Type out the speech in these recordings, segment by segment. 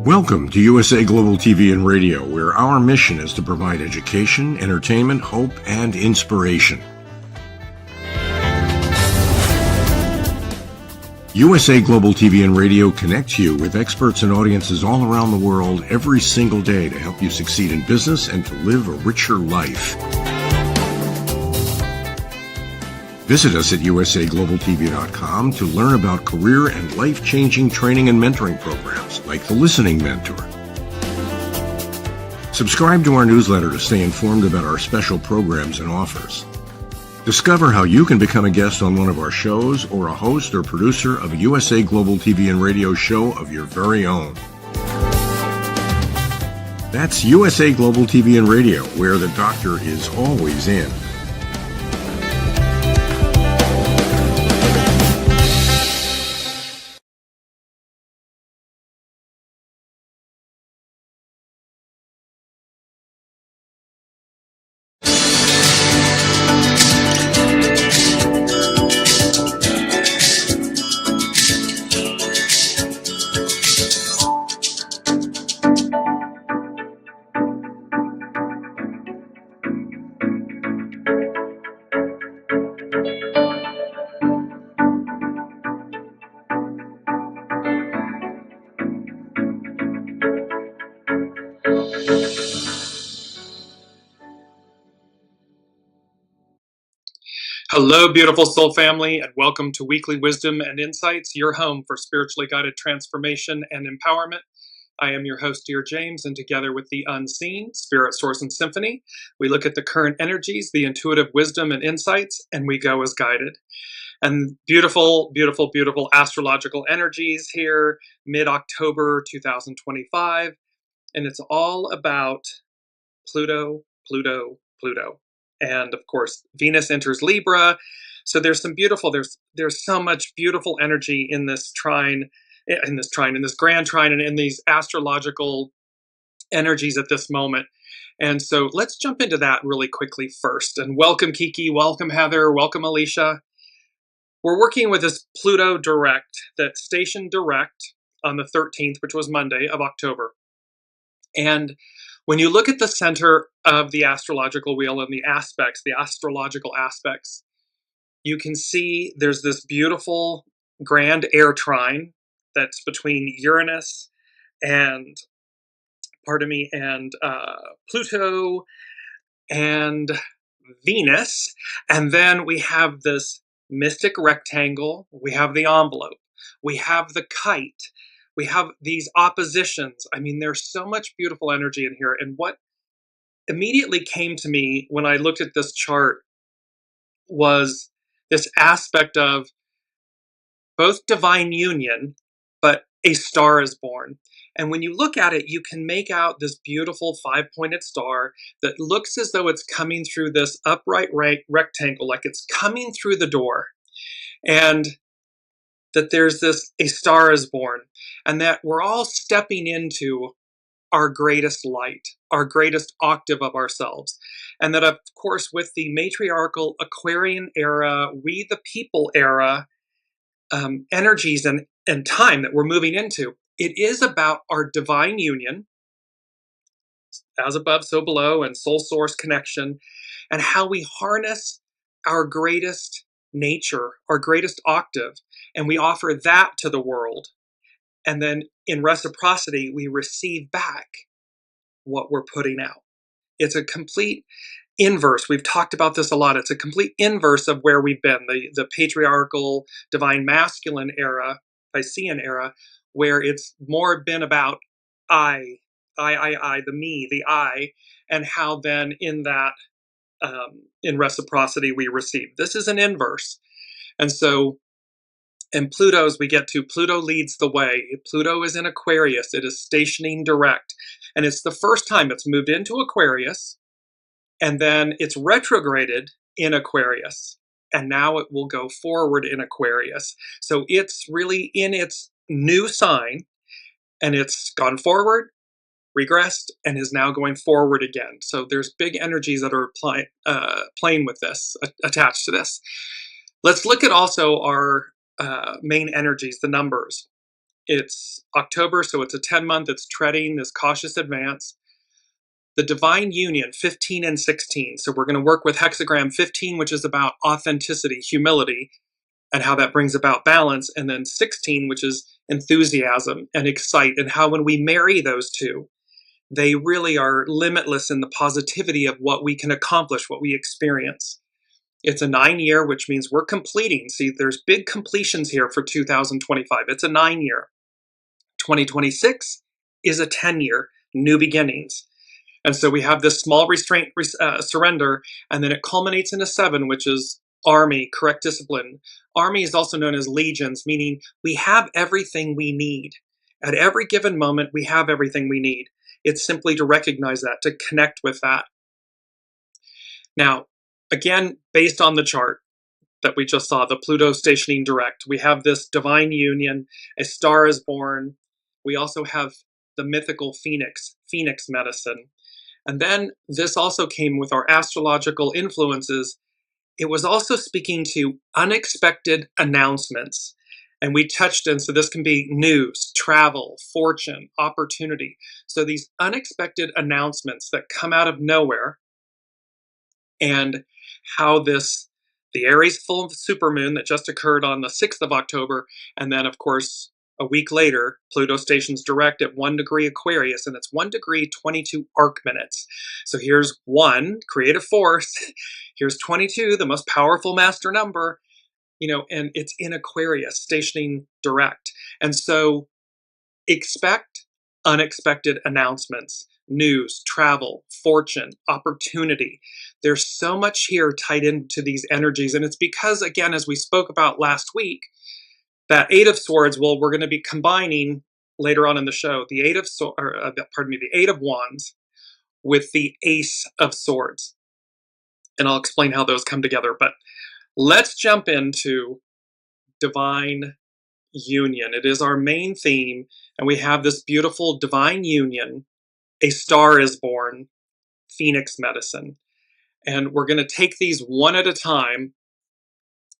Welcome to USA Global TV and Radio, where our mission is to provide education, entertainment, hope, and inspiration. USA Global TV and Radio connects you with experts and audiences all around the world every single day to help you succeed in business and to live a richer life. Visit us at usaglobaltv.com to learn about career and life-changing training and mentoring programs like the Listening Mentor. Subscribe to our newsletter to stay informed about our special programs and offers. Discover how you can become a guest on one of our shows or a host or producer of a USA Global TV and Radio show of your very own. That's USA Global TV and Radio, where the doctor is always in. Hello, beautiful soul family, and welcome to Weekly Wisdom and Insights, your home for spiritually guided transformation and empowerment. I am your host, Dearjames, and together with the unseen, Spirit, Source, and Symphony, we look at the current energies, the intuitive wisdom and insights, and we go as guided. And beautiful, beautiful, beautiful astrological energies here, mid-October 2025, and it's all about Pluto, Pluto, Pluto. And of course, Venus enters Libra. So there's some beautiful, there's so much beautiful energy in this trine, in this grand trine, and in these astrological energies at this moment. And so let's jump into that really quickly first. And welcome Kiki, welcome Heather, welcome Alicia. We're working with this Pluto direct that stationed direct on the 13th, which was Monday of October. And when you look at the center of the astrological wheel and the aspects, the astrological aspects, you can see there's this beautiful grand air trine that's between Uranus and, Pluto and Venus. And then we have this mystic rectangle, we have the envelope, we have the kite, we have these oppositions. I mean, there's so much beautiful energy in here. And what immediately came to me when I looked at this chart was this aspect of both divine union, but a star is born. And when you look at it, you can make out this beautiful five-pointed star that looks as though it's coming through this upright rectangle, like it's coming through the door. And that there's a star is born, and that we're all stepping into our greatest light, our greatest octave of ourselves. And that, of course, with the matriarchal Aquarian era, we the people era energies and time that we're moving into, it is about our divine union, as above, so below, and soul source connection, and how we harness our greatest nature, our greatest octave, and we offer that to the world. And then in reciprocity, we receive back what we're putting out. It's a complete inverse. We've talked about this a lot. It's a complete inverse of where we've been, the patriarchal, divine masculine era, Piscean era, where it's more been about I, the me, the I, and how then in that, in reciprocity, we receive. This is an inverse. And so, in Pluto, as we get to, Pluto leads the way. Pluto is in Aquarius. It is stationing direct. And it's the first time it's moved into Aquarius, and then it's retrograded in Aquarius. And now it will go forward in Aquarius. So it's really in its new sign, and it's gone forward, regressed, and is now going forward again. So there's big energies that are playing with this, attached to this. Let's look at also our main energies, the numbers. It's October, so it's a 10-month. It's treading this cautious advance. The divine union, 15 and 16. So we're going to work with hexagram 15, which is about authenticity, humility, and how that brings about balance. And then 16, which is enthusiasm and excite, and how when we marry those two, they really are limitless in the positivity of what we can accomplish, what we experience. It's a 9-year, which means we're completing. See, there's big completions here for 2025. It's a 9-year. 2026 is a 10-year, new beginnings. And so we have this small restraint, surrender, and then it culminates in a 7, which is army, correct discipline. Army is also known as legions, meaning we have everything we need. At every given moment, we have everything we need. It's simply to recognize that, to connect with that. Now, again, based on the chart that we just saw, the Pluto stationing direct, we have this divine union, a star is born. We also have the mythical phoenix medicine. And then this also came with our astrological influences. It was also speaking to unexpected announcements. And we touched in, so this can be news, travel, fortune, opportunity. So these unexpected announcements that come out of nowhere, and how the Aries full supermoon that just occurred on the 6th of October, and then of course, a week later, Pluto stations direct at 1 degree Aquarius, and it's 1 degree 22 arc minutes. So here's 1, creative force. Here's 22, the most powerful master number, and it's in Aquarius, stationing direct. And so expect unexpected announcements, news, travel, fortune, opportunity. There's so much here tied into these energies. And it's because, again, as we spoke about last week, that 8 of Swords, well, we're going to be combining later on in the show, the 8 of Wands with the Ace of Swords. And I'll explain how those come together. But let's jump into divine union. It is our main theme, and we have this beautiful divine union. A star is born, phoenix medicine. And we're going to take these one at a time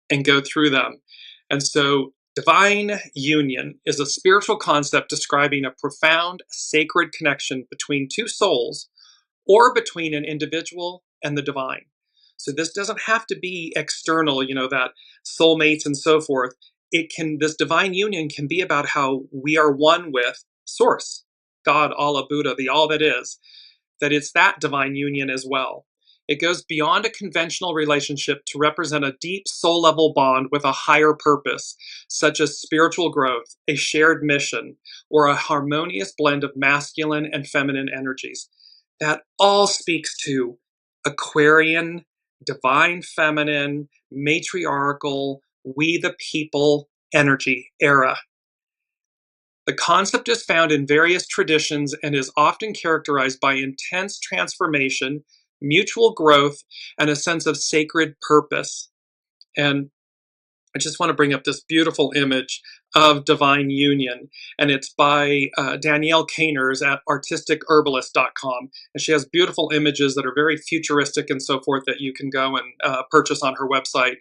and go through them. And so divine union is a spiritual concept describing a profound, sacred connection between two souls or between an individual and the divine. So this doesn't have to be external, that soulmates and so forth. This divine union can be about how we are one with Source, God, Allah, Buddha, the all that is, that it's that divine union as well. It goes beyond a conventional relationship to represent a deep soul level bond with a higher purpose, such as spiritual growth, a shared mission, or a harmonious blend of masculine and feminine energies. That all speaks to Aquarian, divine feminine, matriarchal, we the people energy era. The concept is found in various traditions and is often characterized by intense transformation, mutual growth, and a sense of sacred purpose. And I just want to bring up this beautiful image of divine union, and it's by Danielle Caners at artisticherbalist.com. And she has beautiful images that are very futuristic and so forth that you can go and purchase on her website.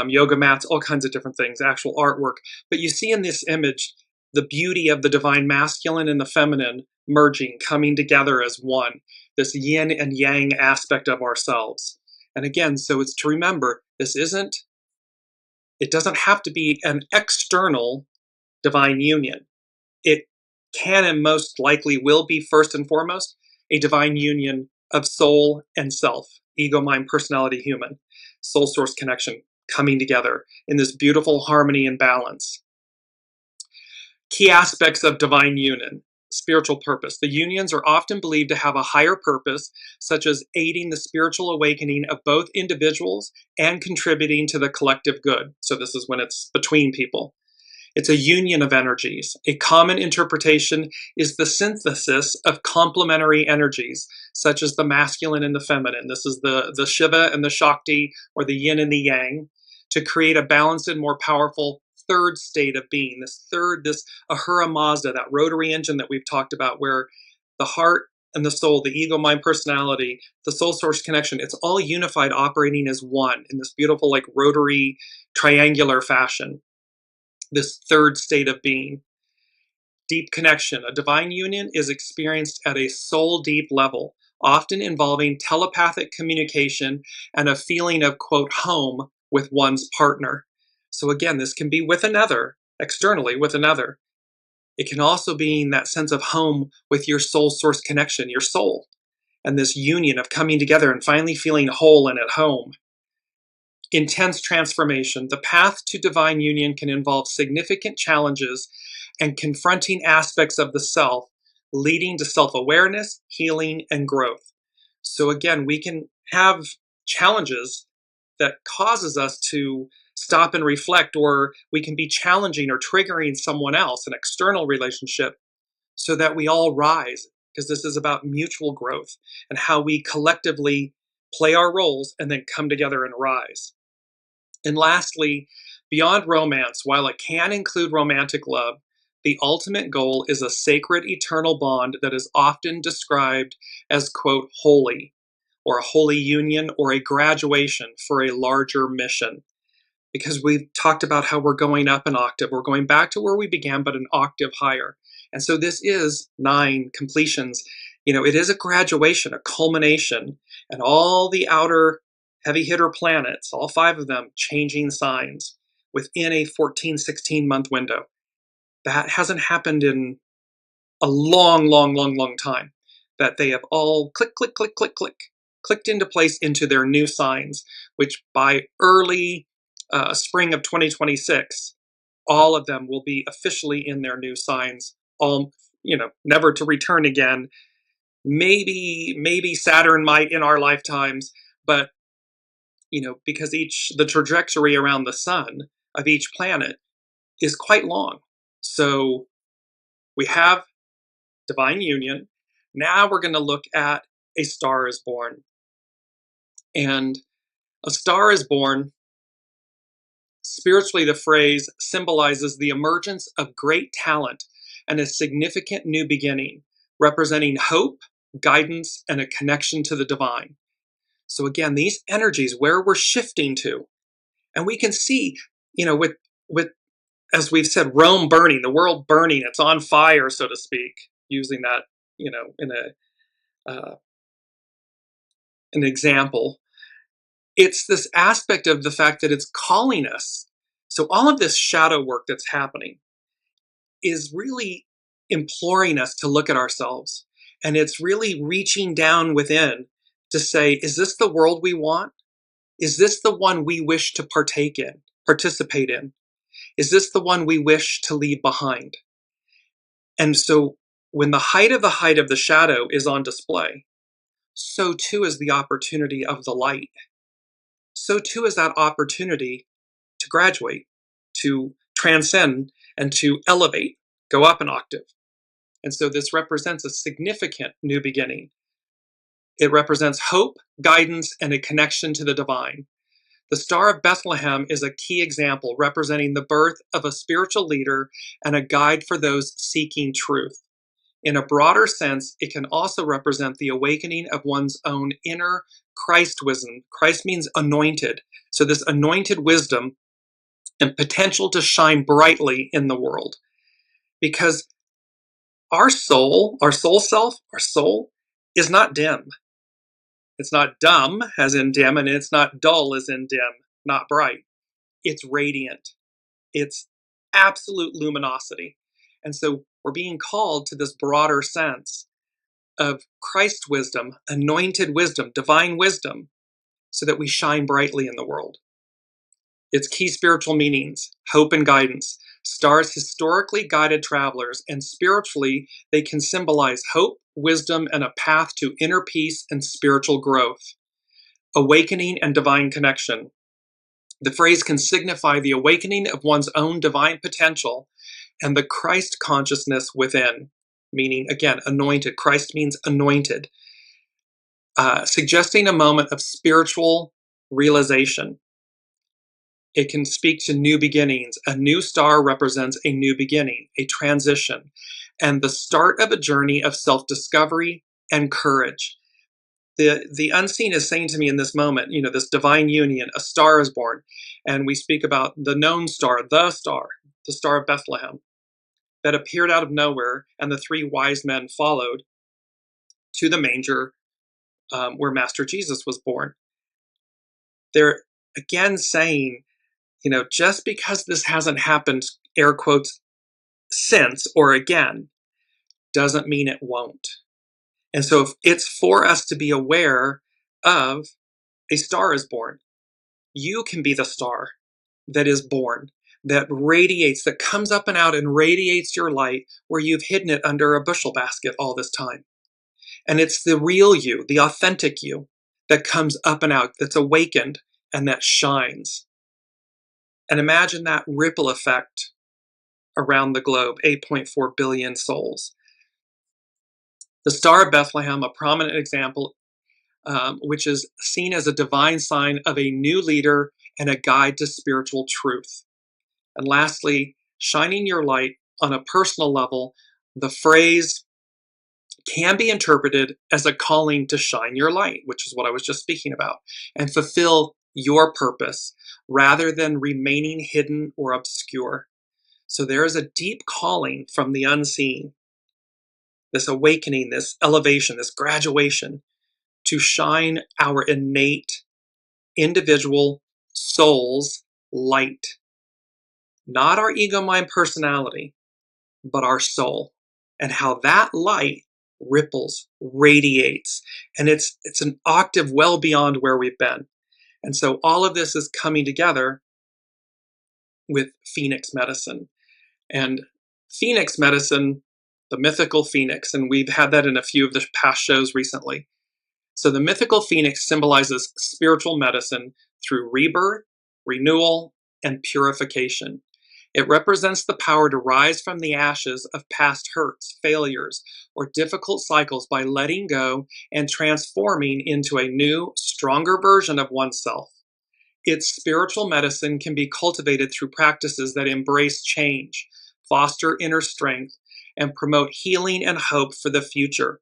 Yoga mats, all kinds of different things, actual artwork. But you see in this image the beauty of the divine masculine and the feminine merging, coming together as one, this yin and yang aspect of ourselves. And again, so it's to remember, it doesn't have to be an external divine union. It can and most likely will be first and foremost a divine union of soul and self, ego, mind, personality, human, soul source connection coming together in this beautiful harmony and balance. Key aspects of divine union, spiritual purpose. The unions are often believed to have a higher purpose, such as aiding the spiritual awakening of both individuals and contributing to the collective good. So this is when it's between people. It's a union of energies. A common interpretation is the synthesis of complementary energies, such as the masculine and the feminine. This is the Shiva and the Shakti, or the yin and the yang, to create a balanced and more powerful third state of being, this Ahura Mazda, that rotary engine that we've talked about, where the heart and the soul, the ego, mind, personality, the soul source connection, it's all unified, operating as one in this beautiful, rotary, triangular fashion, this third state of being. Deep connection. A divine union is experienced at a soul deep level, often involving telepathic communication and a feeling of, quote, home with one's partner. So again, this can be with another, externally with another. It can also be that sense of home with your soul source connection, your soul, and this union of coming together and finally feeling whole and at home. Intense transformation. The path to divine union can involve significant challenges and confronting aspects of the self, leading to self-awareness, healing, and growth. So again, we can have challenges that causes us to stop and reflect, or we can be challenging or triggering someone else, an external relationship, so that we all rise, because this is about mutual growth and how we collectively play our roles and then come together and rise. And lastly, beyond romance, while it can include romantic love, the ultimate goal is a sacred eternal bond that is often described as, quote, holy, or a holy union, or a graduation for a larger mission. Because we've talked about how we're going up an octave. We're going back to where we began, but an octave higher. And so this is 9 completions. It is a graduation, a culmination, and all the outer heavy hitter planets, all 5 of them, changing signs within a 14, 16-month window. That hasn't happened in a long, long, long, long time. That they have all clicked into place into their new signs, which by early spring of 2026, all of them will be officially in their new signs, all, never to return again. Maybe Saturn might in our lifetimes, but, because the trajectory around the sun of each planet is quite long. So we have divine union. Now we're going to look at A Star is Born. And A Star is Born, spiritually, the phrase symbolizes the emergence of great talent and a significant new beginning, representing hope, guidance, and a connection to the divine. So again, these energies, where we're shifting to, and we can see, with as we've said, Rome burning, the world burning, it's on fire, so to speak, using that, in an example. It's this aspect of the fact that it's calling us. So all of this shadow work that's happening is really imploring us to look at ourselves. And it's really reaching down within to say, is this the world we want? Is this the one we wish to participate in? Is this the one we wish to leave behind? And so when the height of the shadow is on display, so too is the opportunity of the light. So too is that opportunity to graduate, to transcend, and to elevate, go up an octave. And so this represents a significant new beginning. It represents hope, guidance, and a connection to the divine. The Star of Bethlehem is a key example representing the birth of a spiritual leader and a guide for those seeking truth. In a broader sense, it can also represent the awakening of one's own inner Christ wisdom. Christ means anointed. So this anointed wisdom and potential to shine brightly in the world. Because our soul is not dim. It's not dumb, as in dim, and it's not dull, as in dim, not bright. It's radiant. It's absolute luminosity. And so we're being called to this broader sense of Christ wisdom, anointed wisdom, divine wisdom, so that we shine brightly in the world. Its key spiritual meanings: hope and guidance. Stars historically guided travelers, and spiritually, they can symbolize hope, wisdom, and a path to inner peace and spiritual growth. Awakening and divine connection. The phrase can signify the awakening of one's own divine potential and the Christ consciousness within, meaning, again, anointed. Christ means anointed, suggesting a moment of spiritual realization. It can speak to new beginnings. A new star represents a new beginning, a transition, and the start of a journey of self-discovery and courage. The unseen is saying to me in this moment, this divine union, a star is born. And we speak about the known star, the Star of Bethlehem. that appeared out of nowhere, and the three wise men followed to the manger where Master Jesus was born. They're again saying, just because this hasn't happened, air quotes, since or again, doesn't mean it won't. And so if it's for us to be aware of a star is born. You can be the star that is born, that radiates, that comes up and out and radiates your light where you've hidden it under a bushel basket all this time. And it's the real you, the authentic you, that comes up and out, that's awakened and that shines. And imagine that ripple effect around the globe, 8.4 billion souls. The Star of Bethlehem, a prominent example, which is seen as a divine sign of a new leader and a guide to spiritual truth. And lastly, shining your light on a personal level, the phrase can be interpreted as a calling to shine your light, which is what I was just speaking about, and fulfill your purpose rather than remaining hidden or obscure. So there is a deep calling from the unseen, this awakening, this elevation, this graduation, to shine our innate individual soul's light. Not our ego, mind, personality, but our soul. And how that light ripples, radiates. And it's an octave well beyond where we've been. And so all of this is coming together with Phoenix medicine. And Phoenix medicine, the mythical phoenix, and we've had that in a few of the past shows recently. So the mythical phoenix symbolizes spiritual medicine through rebirth, renewal, and purification. It represents the power to rise from the ashes of past hurts, failures, or difficult cycles by letting go and transforming into a new, stronger version of oneself. Its spiritual medicine can be cultivated through practices that embrace change, foster inner strength, and promote healing and hope for the future.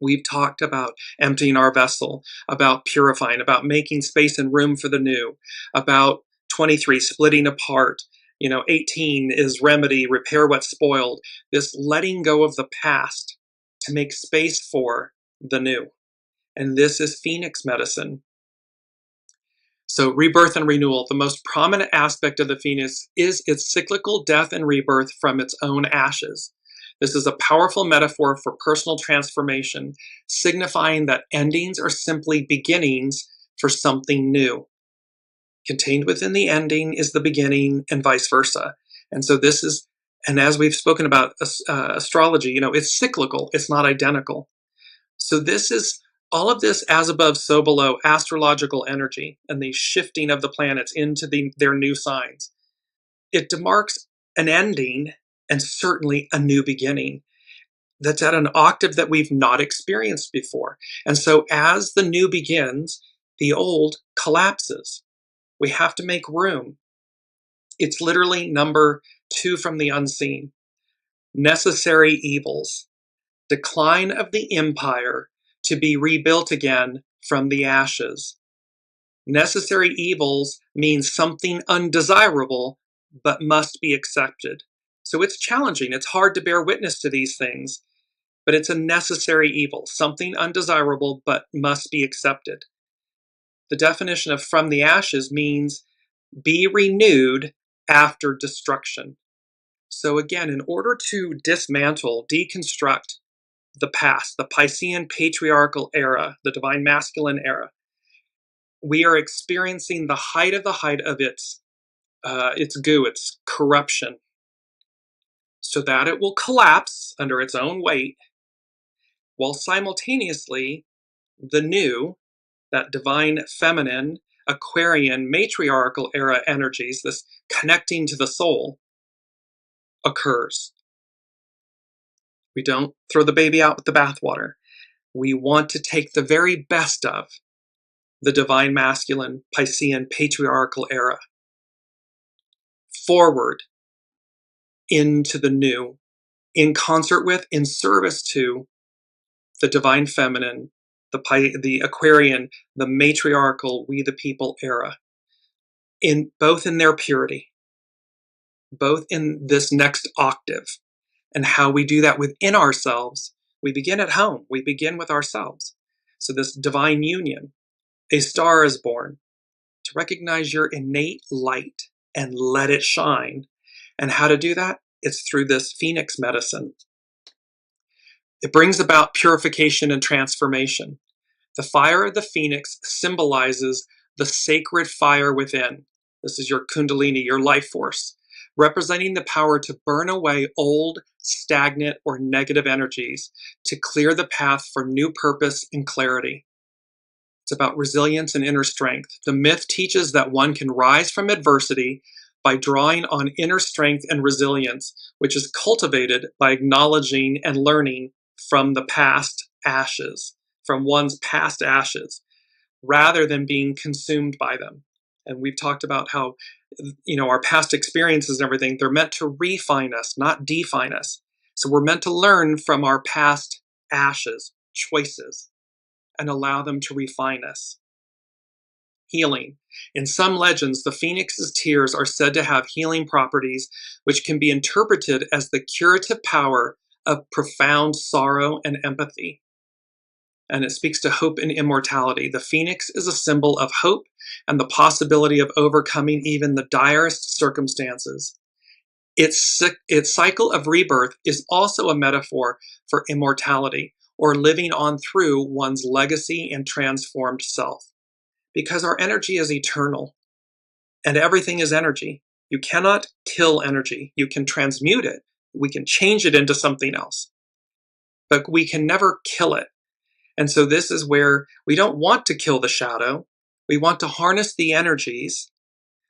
We've talked about emptying our vessel, about purifying, about making space and room for the new, about 23, splitting apart. 18 is remedy, repair what's spoiled. This letting go of the past to make space for the new. And this is Phoenix medicine. So rebirth and renewal, the most prominent aspect of the Phoenix is its cyclical death and rebirth from its own ashes. This is a powerful metaphor for personal transformation, signifying that endings are simply beginnings for something new. Contained within the ending is the beginning, and vice versa. And so this is, and as we've spoken about astrology, it's cyclical, it's not identical. So this is all of this as above, so below, astrological energy and the shifting of the planets into their new signs. It demarks an ending and certainly a new beginning that's at an octave that we've not experienced before. And so as the new begins, the old collapses. We have to make room. It's literally number 2 from the unseen. Necessary evils. Decline of the empire to be rebuilt again from the ashes. Necessary evils means something undesirable, but must be accepted. So it's challenging. It's hard to bear witness to these things, but it's a necessary evil, something undesirable, but must be accepted. The definition of from the ashes means be renewed after destruction. So again, in order to dismantle, deconstruct the past, the Piscean patriarchal era, the divine masculine era, we are experiencing the height of its goo, its corruption, so that it will collapse under its own weight, while simultaneously the new, that divine feminine, Aquarian, matriarchal era energies, this connecting to the soul, occurs. We don't throw the baby out with the bathwater. We want to take the very best of the divine masculine, Piscean, patriarchal era forward into the new, in concert with, in service to the divine feminine, the Aquarian, the matriarchal, we the people era, both in their purity. both in this next octave. And how we do that within ourselves, we begin at home. We begin with ourselves. So this divine union, a star is born to recognize your innate light and let it shine. And how to do that? It's through this phoenix medicine. It brings about purification and transformation. The fire of the phoenix symbolizes the sacred fire within. This is your kundalini, your life force, representing the power to burn away old, stagnant, or negative energies to clear the path for new purpose and clarity. It's about resilience and inner strength. The myth teaches that one can rise from adversity by drawing on inner strength and resilience, which is cultivated by acknowledging and learning from the past ashes, from one's past ashes, rather than being consumed by them. And we've talked about how, our past experiences and everything, they're meant to refine us, not define us. So we're meant to learn from our past ashes, choices, and allow them to refine us. Healing. In some legends, the phoenix's tears are said to have healing properties, which can be interpreted as the curative power of profound sorrow and empathy. And it speaks to hope and immortality. The phoenix is a symbol of hope and the possibility of overcoming even the direst circumstances. Its cycle of rebirth is also a metaphor for immortality, or living on through one's legacy and transformed self. Because our energy is eternal, and everything is energy. You cannot kill energy. You can transmute it. We can change it into something else, but we can never kill it. And so this is where we don't want to kill the shadow. We want to harness the energies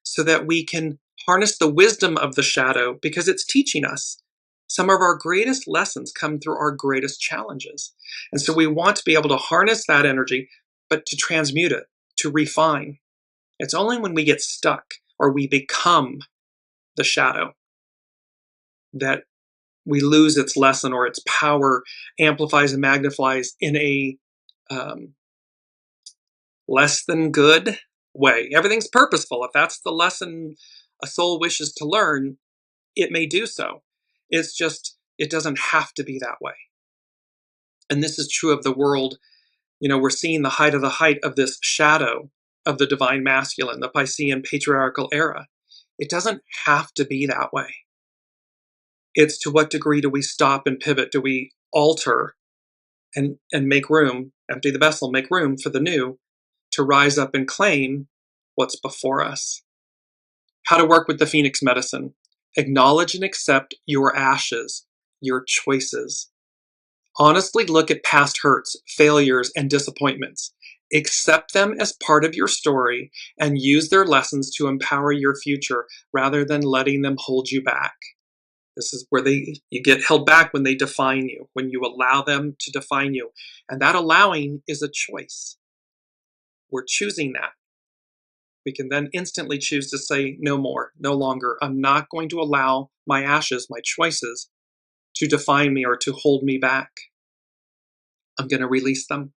so that we can harness the wisdom of the shadow, because it's teaching us. Some of our greatest lessons come through our greatest challenges. And so we want to be able to harness that energy, but to transmute it, to refine. It's only when we get stuck or we become the shadow that we lose its lesson, or its power amplifies and magnifies in a less than good way. Everything's purposeful. If that's the lesson a soul wishes to learn, it may do so. It's just, it doesn't have to be that way. And this is true of the world. We're seeing the height of this shadow of the divine masculine, the Piscean patriarchal era. It doesn't have to be that way. It's to what degree do we stop and pivot? Do we alter and make room, empty the vessel, make room for the new to rise up and claim what's before us? How to work with the Phoenix medicine. Acknowledge and accept your ashes, your choices. Honestly look at past hurts, failures, and disappointments. Accept them as part of your story and use their lessons to empower your future rather than letting them hold you back. This is where you get held back when they define you, when you allow them to define you. And that allowing is a choice. We're choosing that. We can then instantly choose to say no more, no longer. I'm not going to allow my ashes, my choices, to define me or to hold me back. I'm going to release them.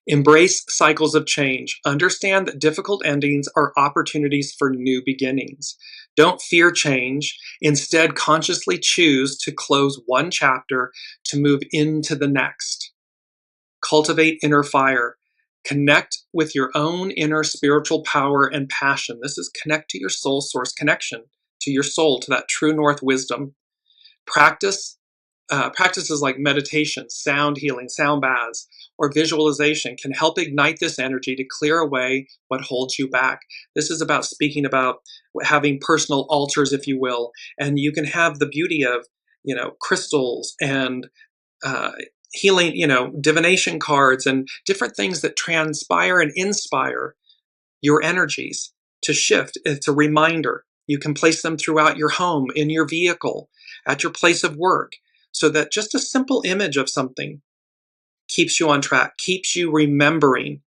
Embrace cycles of change. Understand that difficult endings are opportunities for new beginnings. Don't fear change. Instead, consciously choose to close one chapter to move into the next. Cultivate inner fire. Connect with your own inner spiritual power and passion. This is connect to your soul source connection, to your soul, to that true north wisdom. Practices like meditation, sound healing, sound baths, or visualization can help ignite this energy to clear away what holds you back. This is about speaking about having personal altars, if you will, and you can have the beauty of, crystals and healing, divination cards and different things that transpire and inspire your energies to shift. It's a reminder. You can place them throughout your home, in your vehicle, at your place of work, so that just a simple image of something keeps you on track, keeps you remembering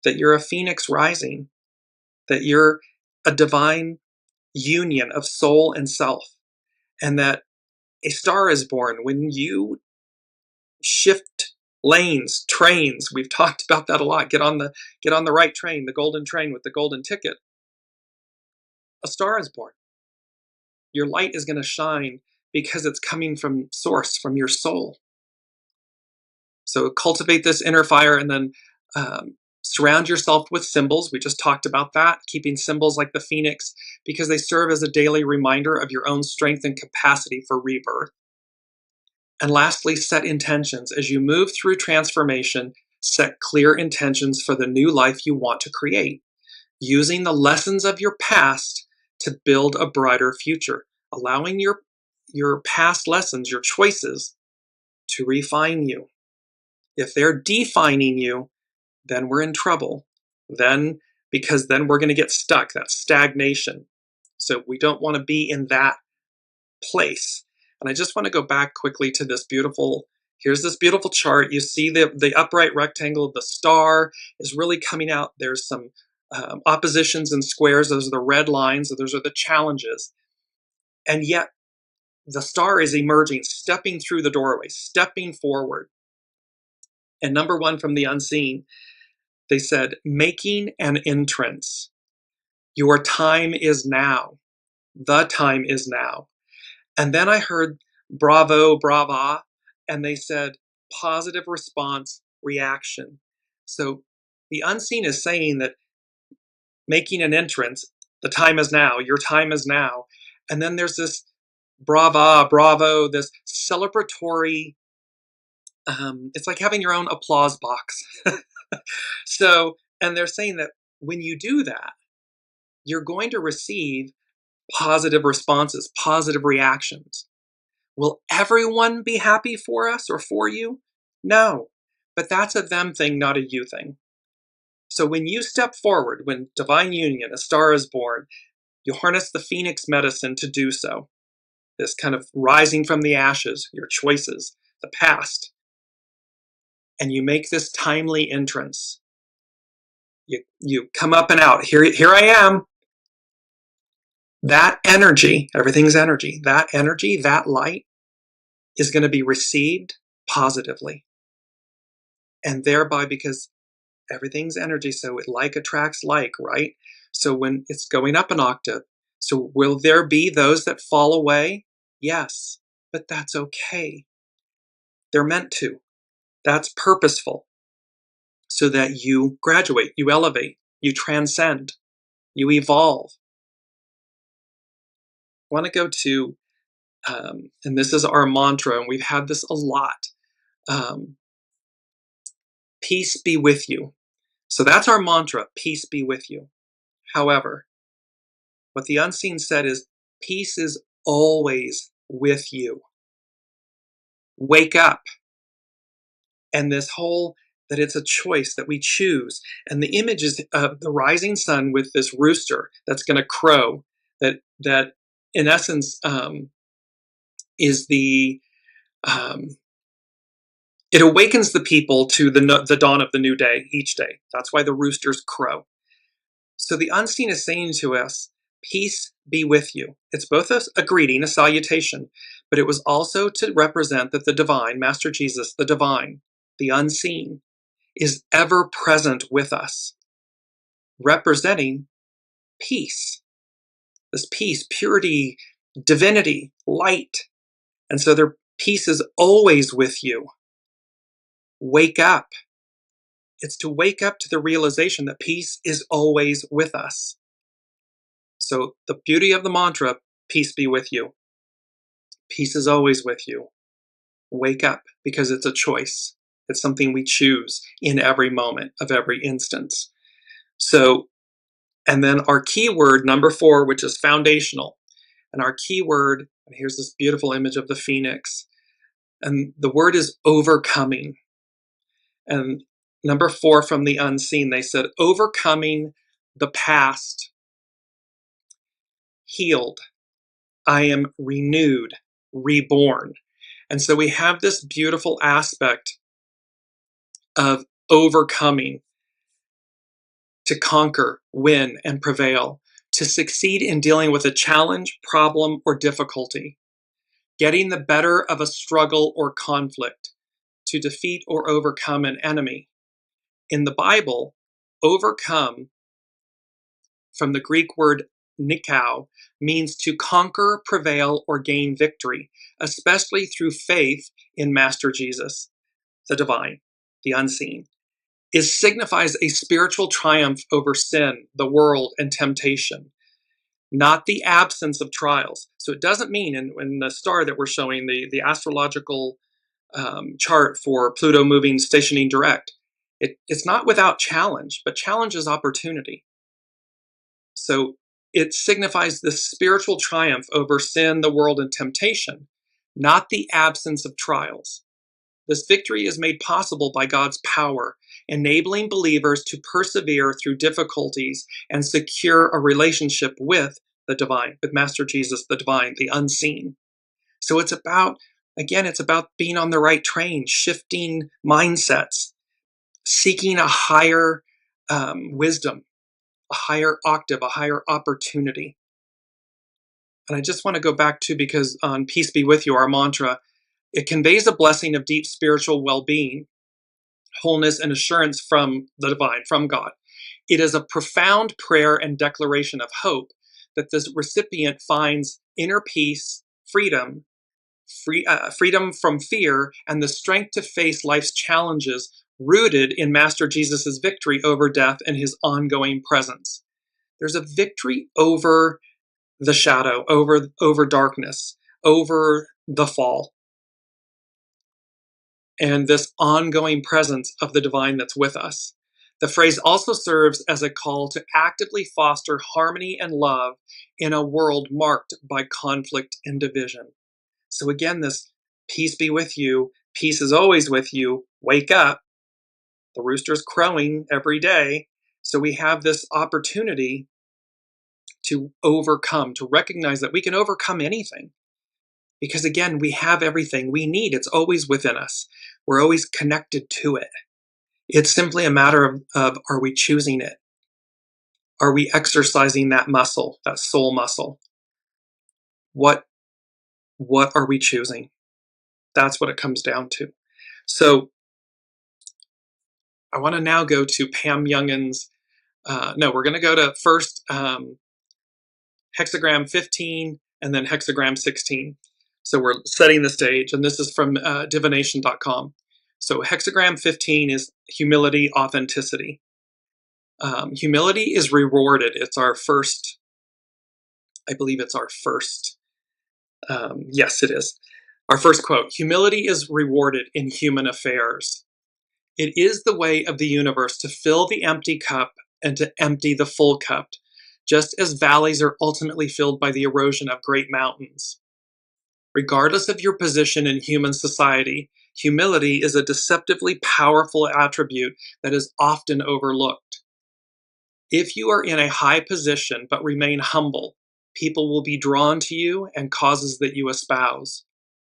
that you're a phoenix rising, that you're a divine union of soul and self, and that a star is born when you shift lanes, trains. We've talked about that a lot. Get on the right train, the golden train with the golden ticket. A star is born. Your light is going to shine because it's coming from source, from your soul. So cultivate this inner fire, and then surround yourself with symbols. We just talked about that, keeping symbols like the phoenix, because they serve as a daily reminder of your own strength and capacity for rebirth. And lastly, set intentions. As you move through transformation, set clear intentions for the new life you want to create, using the lessons of your past to build a brighter future, allowing your past lessons, your choices, to refine you. If they're defining you, then we're in trouble. Because then we're going to get stuck, that stagnation. So we don't want to be in that place. And I just want to go back quickly to here's this beautiful chart. You see the upright rectangle, the star is really coming out. There's some oppositions and squares. Those are the red lines. Those are the challenges. And yet the star is emerging, stepping through the doorway, stepping forward. And number one from the unseen, they said, making an entrance. Your time is now. The time is now. And then I heard bravo, brava, and they said positive response, reaction. So the unseen is saying that making an entrance, the time is now, your time is now. And then there's this brava, bravo, this celebratory, it's like having your own applause box. So, and they're saying that when you do that, you're going to receive positive responses, positive reactions. Will everyone be happy for us or for you? No, but that's a them thing, not a you thing. So when you step forward, when divine union, a star is born, you harness the phoenix medicine to do so. This kind of rising from the ashes, your choices, the past. And you make this timely entrance. You come up and out. Here I am. That energy, everything's energy, that light is going to be received positively. And thereby, because everything's energy, so it like attracts like, right? So when it's going up an octave, so will there be those that fall away? Yes, but that's okay. They're meant to. That's purposeful. So that you graduate, you elevate, you transcend, you evolve. I want to go to, and this is our mantra, and we've had this a lot. Peace be with you. So that's our mantra, peace be with you. However, what the unseen said is, peace is always with you. Wake up. And this whole, that it's a choice that we choose. And the image is of the rising sun with this rooster that's going to crow, that in essence is the, it awakens the people to the dawn of the new day each day. That's why the roosters crow. So the unseen is saying to us, peace be with you. It's both a greeting, a salutation, but it was also to represent that the divine, Master Jesus, the divine, the unseen, is ever present with us, representing peace. This peace, purity, divinity, light. And so their peace is always with you. Wake up. It's to wake up to the realization that peace is always with us. So the beauty of the mantra, peace be with you. Peace is always with you. Wake up, because it's a choice. It's something we choose in every moment of every instance. So, and then our keyword number 4, which is foundational. And our keyword, and here's this beautiful image of the phoenix. And the word is overcoming. And number 4 from the unseen, they said, overcoming the past. Healed. I am renewed, reborn. And so we have this beautiful aspect of overcoming, to conquer, win, and prevail, to succeed in dealing with a challenge, problem, or difficulty, getting the better of a struggle or conflict, to defeat or overcome an enemy. In the Bible, overcome, from the Greek word nikao, means to conquer, prevail, or gain victory, especially through faith in Master Jesus, the divine, the unseen. It signifies a spiritual triumph over sin, the world, and temptation, not the absence of trials. So it doesn't mean, in the star that we're showing, the astrological chart for Pluto moving, stationing direct, it's not without challenge, but challenge is opportunity. So it signifies the spiritual triumph over sin, the world, and temptation, not the absence of trials. This victory is made possible by God's power, enabling believers to persevere through difficulties and secure a relationship with the divine, with Master Jesus, the divine, the unseen. So it's about, again, it's about being on the right train, shifting mindsets, seeking a higher wisdom, a higher octave, a higher opportunity. And I just want to go back to, because on Peace Be With You, our mantra, it conveys a blessing of deep spiritual well-being, wholeness, and assurance from the divine, from God. It is a profound prayer and declaration of hope that the recipient finds inner peace, freedom from fear, and the strength to face life's challenges, rooted in Master Jesus' victory over death and his ongoing presence. There's a victory over the shadow, over darkness, over the fall, and this ongoing presence of the divine that's with us. The phrase also serves as a call to actively foster harmony and love in a world marked by conflict and division. So again, this peace be with you, peace is always with you, wake up. The rooster's crowing every day. So we have this opportunity to overcome, to recognize that we can overcome anything. Because again, we have everything we need. It's always within us. We're always connected to it. It's simply a matter of are we choosing it? Are we exercising that muscle, that soul muscle? What are we choosing? That's what it comes down to. So I want to now go to Pam Youngin's, we're going to go to first hexagram 15 and then hexagram 16. So we're setting the stage, and this is from divination.com. So hexagram 15 is humility, authenticity. Humility is rewarded. It's our first, I believe it's our first, yes, it is. Our first quote: humility is rewarded in human affairs. It is the way of the universe to fill the empty cup and to empty the full cup, just as valleys are ultimately filled by the erosion of great mountains. Regardless of your position in human society, humility is a deceptively powerful attribute that is often overlooked. If you are in a high position but remain humble, people will be drawn to you and causes that you espouse.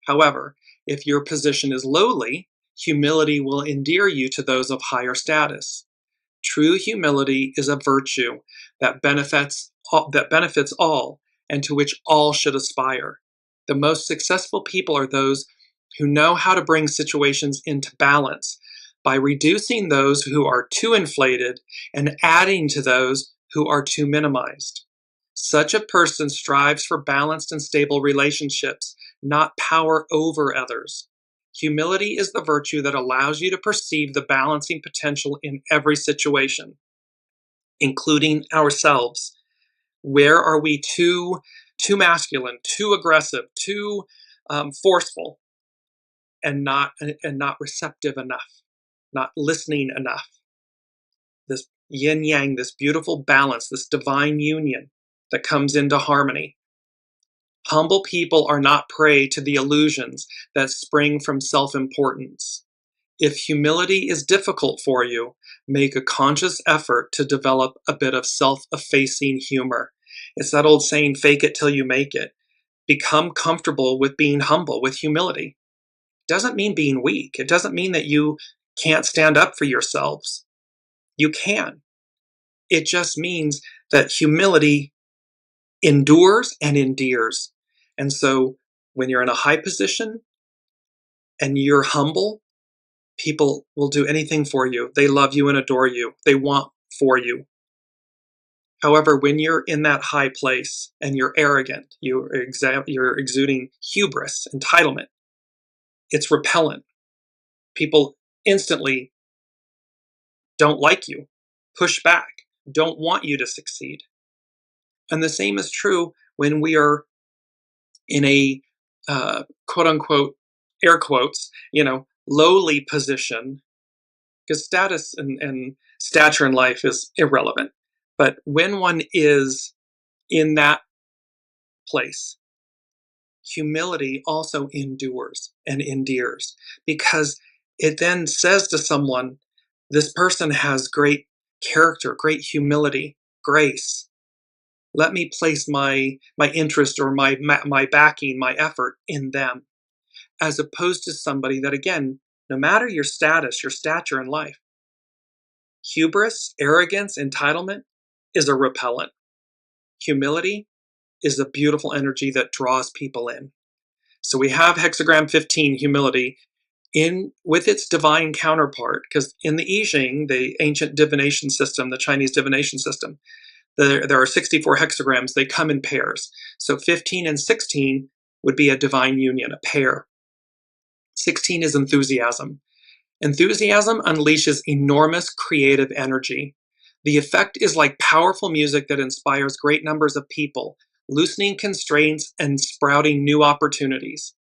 However, if your position is lowly, humility will endear you to those of higher status. True humility is a virtue that benefits all, and to which all should aspire. The most successful people are those who know how to bring situations into balance by reducing those who are too inflated and adding to those who are too minimized. Such a person strives for balanced and stable relationships, not power over others. Humility is the virtue that allows you to perceive the balancing potential in every situation, including ourselves. Where are we too masculine, too aggressive, too forceful, and not receptive enough, not listening enough? This yin yang, this beautiful balance, this divine union that comes into harmony. Humble people are not prey to the illusions that spring from self-importance. If humility is difficult for you, make a conscious effort to develop a bit of self-effacing humor. It's that old saying, fake it till you make it. Become comfortable with being humble, with humility. It doesn't mean being weak. It doesn't mean that you can't stand up for yourselves. You can. It just means that humility endures and endears. And so when you're in a high position and you're humble, people will do anything for you. They love you and adore you. They want for you. However, when you're in that high place and you're arrogant, you're exuding hubris, entitlement, it's repellent. People instantly don't like you, push back, don't want you to succeed. And the same is true when we are in a quote unquote, air quotes, lowly position, because status and stature in life is irrelevant. But when one is in that place, humility also endures and endears, because it then says to someone, this person has great character, great humility, grace. Let me place my interest or my backing, my effort in them, as opposed to somebody that, again, no matter your status, your stature in life, hubris, arrogance, entitlement is a repellent. Humility is a beautiful energy that draws people in. So we have hexagram 15, humility, in with its divine counterpart, because in the I Ching, the ancient divination system, the Chinese divination system, there are 64 hexagrams. They come in pairs. So 15 and 16 would be a divine union, a pair. 16 is enthusiasm. Enthusiasm unleashes enormous creative energy. The effect is like powerful music that inspires great numbers of people, loosening constraints and sprouting new opportunities.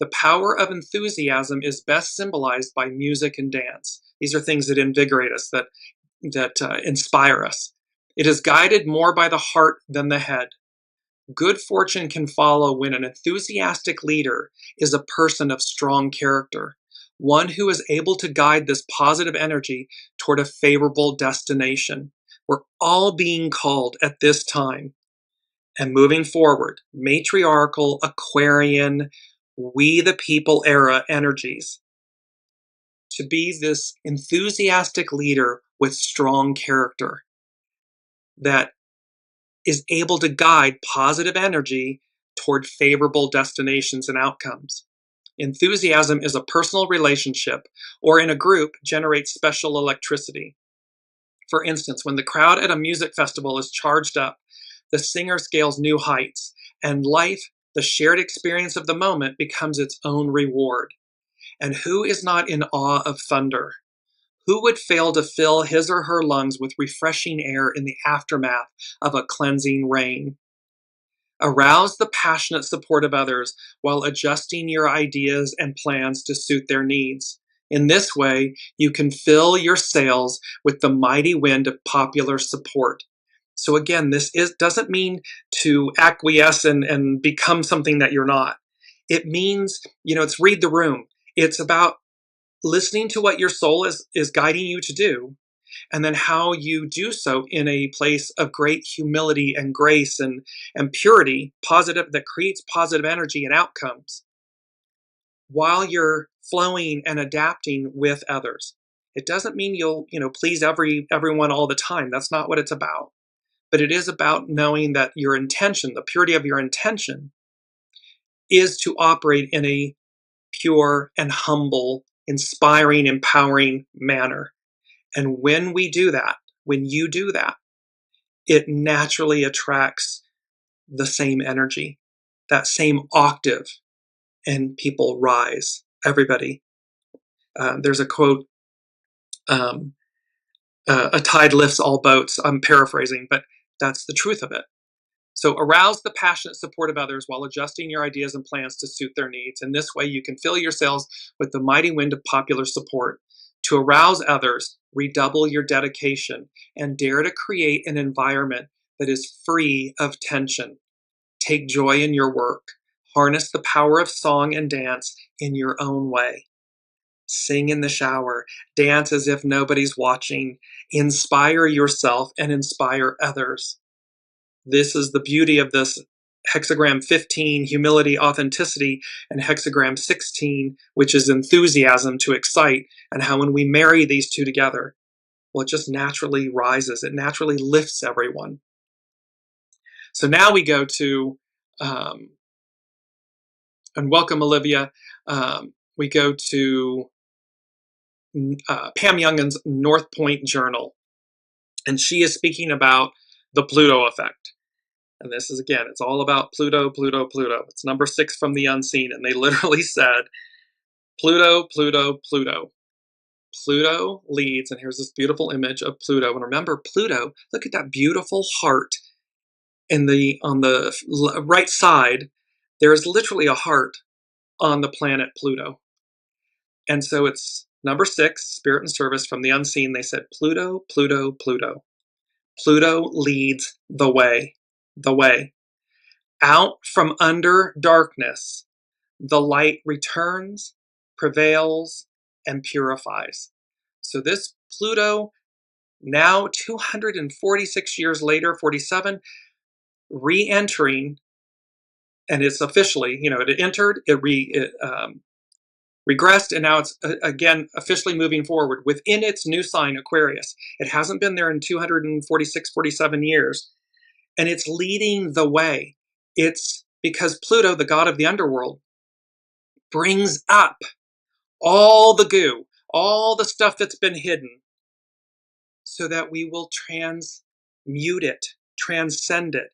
The power of enthusiasm is best symbolized by music and dance. These are things that invigorate us, that inspire us. It is guided more by the heart than the head. Good fortune can follow when an enthusiastic leader is a person of strong character, one who is able to guide this positive energy toward a favorable destination. We're all being called at this time and moving forward, matriarchal, Aquarian, we the people era energies, to be this enthusiastic leader with strong character that is able to guide positive energy toward favorable destinations and outcomes. Enthusiasm is a personal relationship, or in a group, generates special electricity. For instance, when the crowd at a music festival is charged up, the singer scales new heights, and life, the shared experience of the moment, becomes its own reward. And who is not in awe of thunder? Who would fail to fill his or her lungs with refreshing air in the aftermath of a cleansing rain? Arouse the passionate support of others while adjusting your ideas and plans to suit their needs. In this way, you can fill your sails with the mighty wind of popular support. So again, this doesn't mean to acquiesce and become something that you're not. It means, it's read the room. It's about listening to what your soul is guiding you to do, and then how you do so in a place of great humility and grace and purity, positive, that creates positive energy and outcomes, while you're flowing and adapting with others. It doesn't mean you'll, please everyone all the time. That's not what it's about. But it is about knowing that your intention, the purity of your intention, is to operate in a pure and humble, inspiring, empowering manner. And when we do that, when you do that, it naturally attracts the same energy, that same octave, and people rise. Everybody. There's a quote, a tide lifts all boats. I'm paraphrasing, but that's the truth of it. So arouse the passionate support of others while adjusting your ideas and plans to suit their needs. In this way, you can fill your sails with the mighty wind of popular support. To arouse others, redouble your dedication and dare to create an environment that is free of tension. Take joy in your work. Harness the power of song and dance in your own way. Sing in the shower. Dance as if nobody's watching. Inspire yourself and inspire others. This is the beauty of this hexagram 15, humility, authenticity, and hexagram 16, which is enthusiasm, to excite, and how when we marry these two together, well, it just naturally rises. It naturally lifts everyone. So now we go to, and welcome, Olivia. We go to Pam Youngan's North Point Journal. And she is speaking about the Pluto effect. And this is, again, it's all about Pluto, Pluto, Pluto. It's number 6 from the unseen. And they literally said, Pluto, Pluto, Pluto. Pluto leads, and here's this beautiful image of Pluto. And remember, Pluto, look at that beautiful heart on the right side. There is literally a heart on the planet Pluto. And so it's number 6, Spirit and Service from the unseen. They said, Pluto, Pluto, Pluto. Pluto leads the way. The way. Out from under darkness, the light returns, prevails, and purifies. So this Pluto, now 246 years later, 47, re-entering, and it's officially, it entered, it regressed, and now it's again officially moving forward within its new sign, Aquarius. It hasn't been there in 246, 47 years, and it's leading the way. It's because Pluto, the god of the underworld, brings up all the goo, all the stuff that's been hidden, so that we will transmute it, transcend it,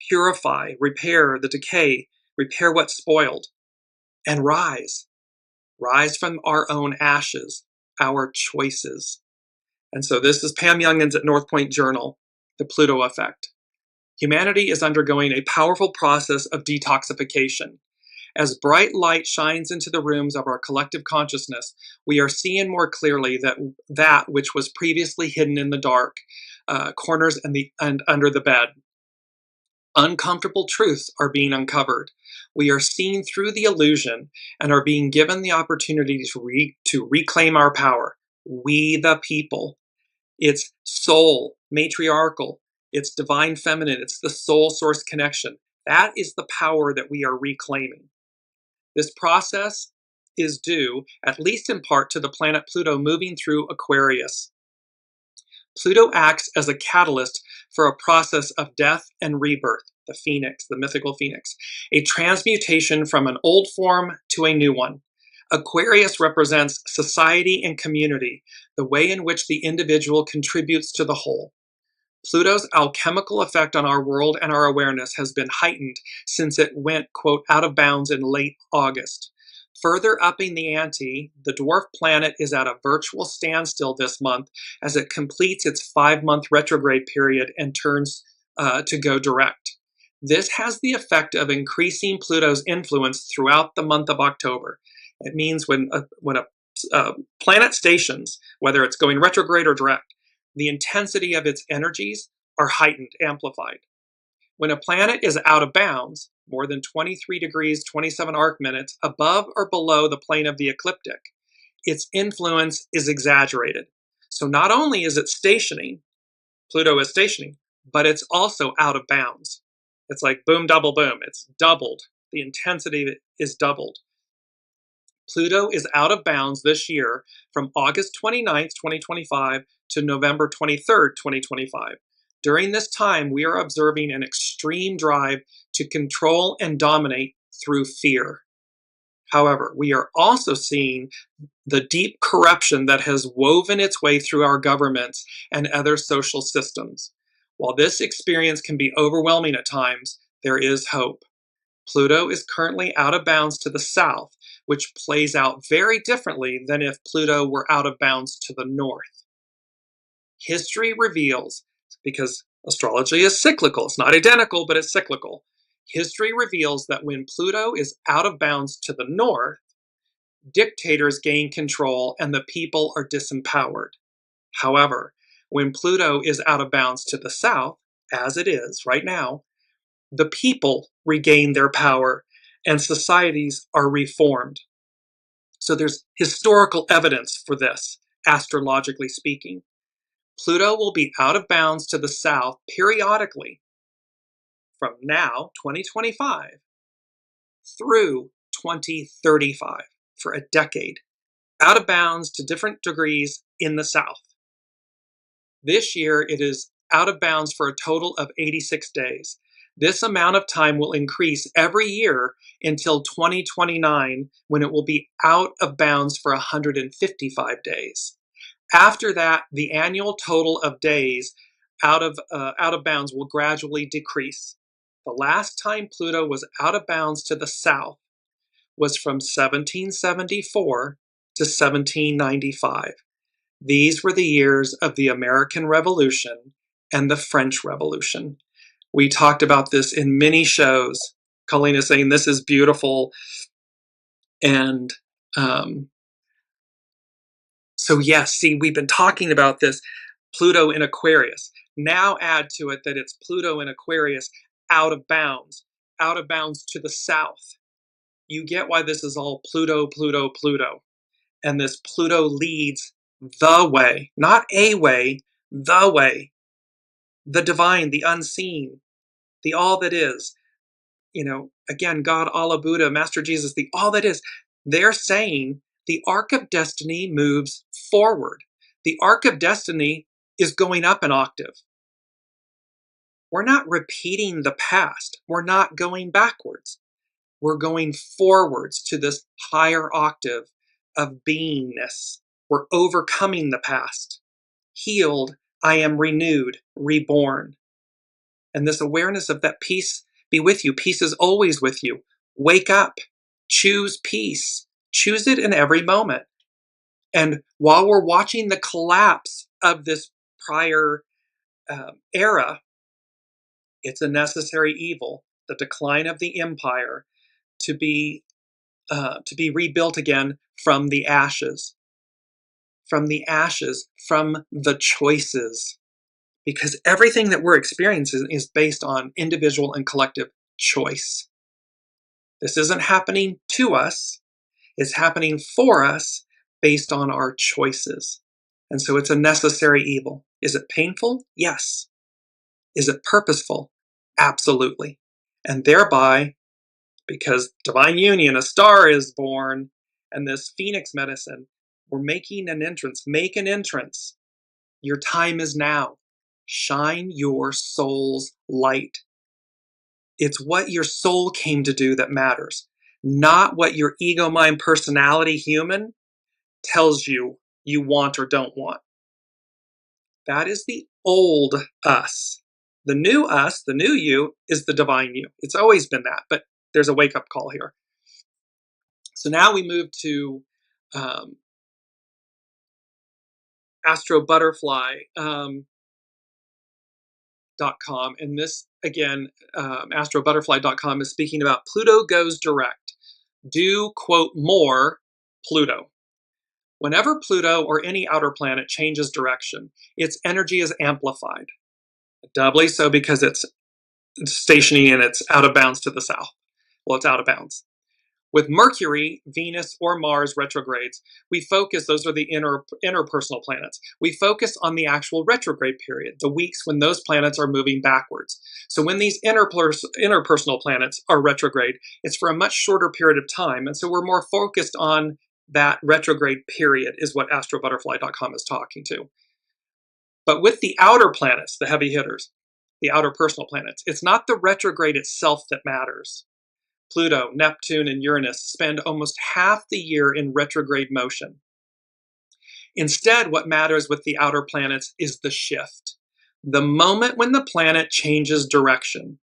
purify, repair the decay, repair what's spoiled, and rise. Rise from our own ashes, our choices. And so this is Pam Youngins at North Point Journal, the Pluto effect. Humanity is undergoing a powerful process of detoxification. As bright light shines into the rooms of our collective consciousness, we are seeing more clearly that which was previously hidden in the dark corners and under the bed. Uncomfortable truths are being uncovered. We are seeing through the illusion and are being given the opportunity to reclaim our power. We the people. It's soul, matriarchal. It's divine feminine. It's the soul source connection. That is the power that we are reclaiming. This process is due, at least in part, to the planet Pluto moving through Aquarius. Pluto acts as a catalyst for a process of death and rebirth, the phoenix, the mythical phoenix, a transmutation from an old form to a new one. Aquarius represents society and community, the way in which the individual contributes to the whole. Pluto's alchemical effect on our world and our awareness has been heightened since it went, quote, out of bounds in late August. Further upping the ante, the dwarf planet is at a virtual standstill this month as it completes its 5-month retrograde period and turns to go direct. This has the effect of increasing Pluto's influence throughout the month of October. It means when a planet stations, whether it's going retrograde or direct, the intensity of its energies are heightened, amplified. When a planet is out of bounds, more than 23 degrees, 27 arc minutes above or below the plane of the ecliptic, its influence is exaggerated. So not only is it stationing, Pluto is stationing, but it's also out of bounds. It's like boom, double boom. It's doubled. The intensity is doubled. Pluto is out of bounds this year from August 29th, 2025 to November 23rd, 2025. During this time, we are observing an extreme drive to control and dominate through fear. However, we are also seeing the deep corruption that has woven its way through our governments and other social systems. While this experience can be overwhelming at times, there is hope. Pluto is currently out of bounds to the south, which plays out very differently than if Pluto were out of bounds to the north. History reveals, because astrology is cyclical, it's not identical, but it's cyclical. History reveals that when Pluto is out of bounds to the north, dictators gain control and the people are disempowered. However, when Pluto is out of bounds to the south, as it is right now, the people regain their power and societies are reformed. So there's historical evidence for this, astrologically speaking. Pluto will be out of bounds to the south periodically from now, 2025, through 2035, for a decade, out of bounds to different degrees in the south. This year, it is out of bounds for a total of 86 days. This amount of time will increase every year until 2029, when it will be out of bounds for 155 days. After that, the annual total of days out of bounds will gradually decrease. The last time Pluto was out of bounds to the south was from 1774 to 1795. These were the years of the American Revolution and the French Revolution. We talked about this in many shows. Colleen is saying this is beautiful. And so yes, see, we've been talking about this Pluto in Aquarius. Now add to it that it's Pluto in Aquarius out of bounds to the south. You get why this is all Pluto, Pluto, Pluto. And this Pluto leads the way, not a way, the divine, the unseen, the all that is. You know, again, God, Allah, Buddha, Master Jesus, the all that is. They're saying the arc of destiny moves forward. The arc of destiny is going up an octave. We're not repeating the past. We're not going backwards. We're going forwards to this higher octave of beingness. We're overcoming the past. Healed, I am renewed, reborn. And this awareness of that peace be with you. Peace is always with you. Wake up. Choose peace. Choose it in every moment. And while we're watching the collapse of this prior era, it's a necessary evil, the decline of the empire, to be rebuilt again from the ashes, from the choices. Because everything that we're experiencing is based on individual and collective choice. This isn't happening to us, it's happening for us based on our choices. And so it's a necessary evil. Is it painful? Yes. Is it purposeful? Absolutely. And thereby, because divine union, a star is born, and this phoenix medicine, we're making an entrance. Make an entrance. Your time is now. Shine your soul's light. It's what your soul came to do that matters, not what your ego, mind, personality, human tells you you want or don't want. That is the old us. The new us, the new you, is the divine you. It's always been that, but there's a wake-up call here. So now we move to astrobutterfly.com. And this, again, astrobutterfly.com is speaking about Pluto goes direct. Do, quote, more Pluto. Whenever Pluto or any outer planet changes direction, its energy is amplified. Doubly so because it's stationing and it's out of bounds to the south. Well, it's out of bounds. With Mercury, Venus, or Mars retrogrades, we focus, those are the interpersonal planets. We focus on the actual retrograde period, the weeks when those planets are moving backwards. So when these interpersonal planets are retrograde, it's for a much shorter period of time. And so we're more focused on that retrograde period is what astrobutterfly.com is talking to. But with the outer planets, the heavy hitters, the outer personal planets, it's not the retrograde itself that matters. Pluto, Neptune, and Uranus spend almost half the year in retrograde motion. Instead, what matters with the outer planets is the shift. The moment when the planet changes direction,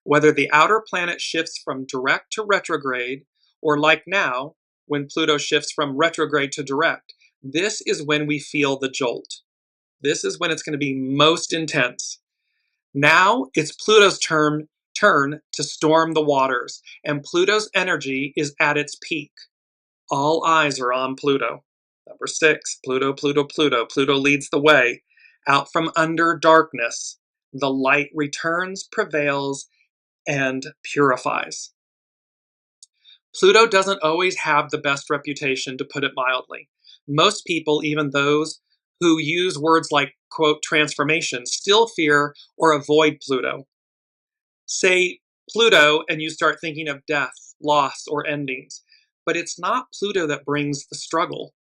whether the outer planet shifts from direct to retrograde, or like now, when Pluto shifts from retrograde to direct, this is when we feel the jolt. This is when it's going to be most intense. Now it's Pluto's turn to storm the waters, and Pluto's energy is at its peak. All eyes are on Pluto. Number 6, Pluto, Pluto, Pluto. Pluto leads the way. Out from under darkness, the light returns, prevails, and purifies. Pluto doesn't always have the best reputation, to put it mildly. Most people, even those who use words like, quote, transformation, still fear or avoid Pluto. Say Pluto and you start thinking of death, loss, or endings. But it's not Pluto that brings the struggle.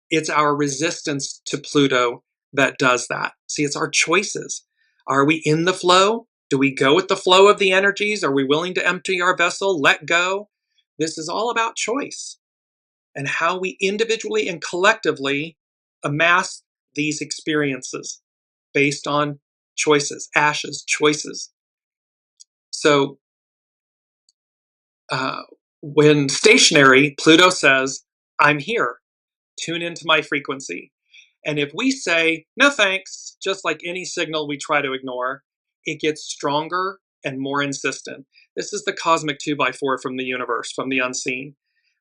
It's our resistance to Pluto that does that. See, it's our choices. Are we in the flow? Do we go with the flow of the energies? Are we willing to empty our vessel, let go? This is all about choice and how we individually and collectively amass these experiences based on choices, ashes, choices. So when stationary, Pluto says, I'm here, tune into my frequency. And if we say, no thanks, just like any signal we try to ignore, it gets stronger and more insistent. This is the cosmic 2x4 from the universe, from the unseen.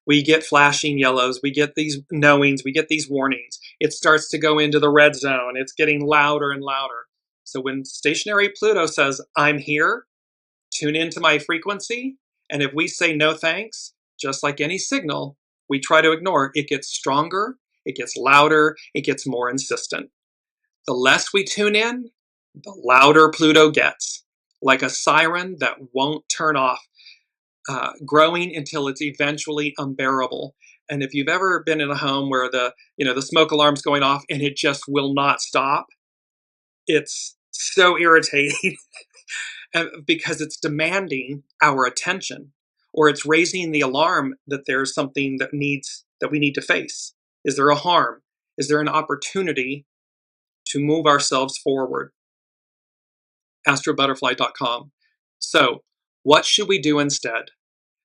We get flashing yellows, we get these knowings, we get these warnings. It starts to go into the red zone. It's getting louder and louder. So when stationary Pluto says, I'm here, tune into my frequency, and if we say no thanks, just like any signal we try to ignore, it gets stronger, it gets louder, it gets more insistent. The less we tune in, the louder Pluto gets, like a siren that won't turn off, growing until it's eventually unbearable. And if you've ever been in a home where the smoke alarm's going off and it just will not stop, it's so irritating because it's demanding our attention, or it's raising the alarm that there's something that we need to face. Is there a harm? Is there an opportunity to move ourselves forward? astrobutterfly.com. So, what should we do instead?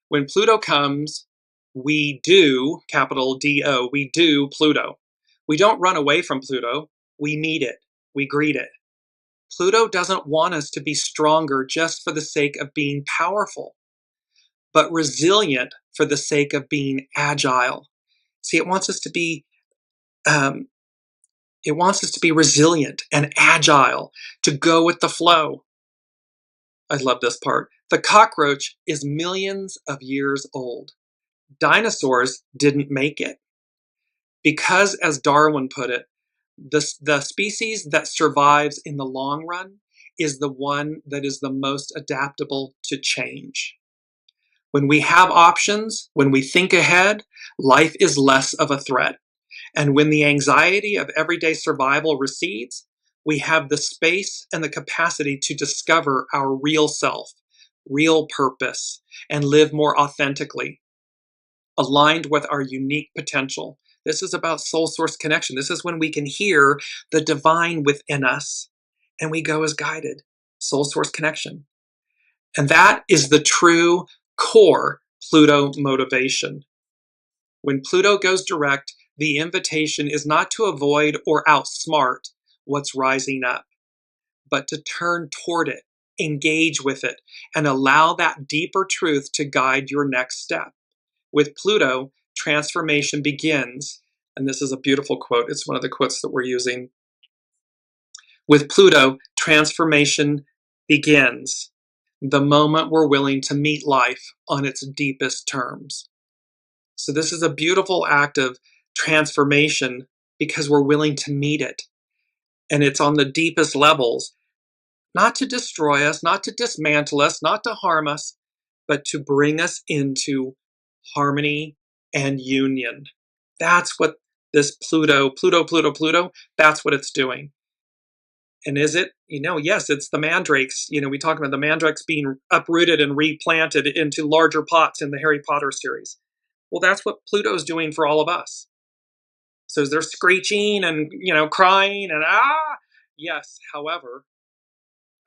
When Pluto comes, we do, capital D-O, we do Pluto. We don't run away from Pluto. We meet it. We greet it. Pluto doesn't want us to be stronger just for the sake of being powerful, but resilient for the sake of being agile. See, it wants us to be resilient and agile, to go with the flow. I love this part. The cockroach is millions of years old. Dinosaurs didn't make it. Because, as Darwin put it, the species that survives in the long run is the one that is the most adaptable to change. When we have options, when we think ahead, life is less of a threat. And when the anxiety of everyday survival recedes, we have the space and the capacity to discover our real self, real purpose, and live more authentically, aligned with our unique potential. This is about soul source connection. This is when we can hear the divine within us and we go as guided. Soul source connection. And that is the true core Pluto motivation. When Pluto goes direct, the invitation is not to avoid or outsmart what's rising up, but to turn toward it, engage with it, and allow that deeper truth to guide your next step. With Pluto, transformation begins, and this is a beautiful quote. It's one of the quotes that we're using. With Pluto, transformation begins the moment we're willing to meet life on its deepest terms. So this is a beautiful act of transformation because we're willing to meet it. And it's on the deepest levels, not to destroy us, not to dismantle us, not to harm us, but to bring us into harmony and union. That's what this Pluto, that's what it's doing. And is it? Yes, it's the mandrakes. We talk about the mandrakes being uprooted and replanted into larger pots in the Harry Potter series. Well, that's what Pluto's doing for all of us. So is there screeching and, crying and Yes, however,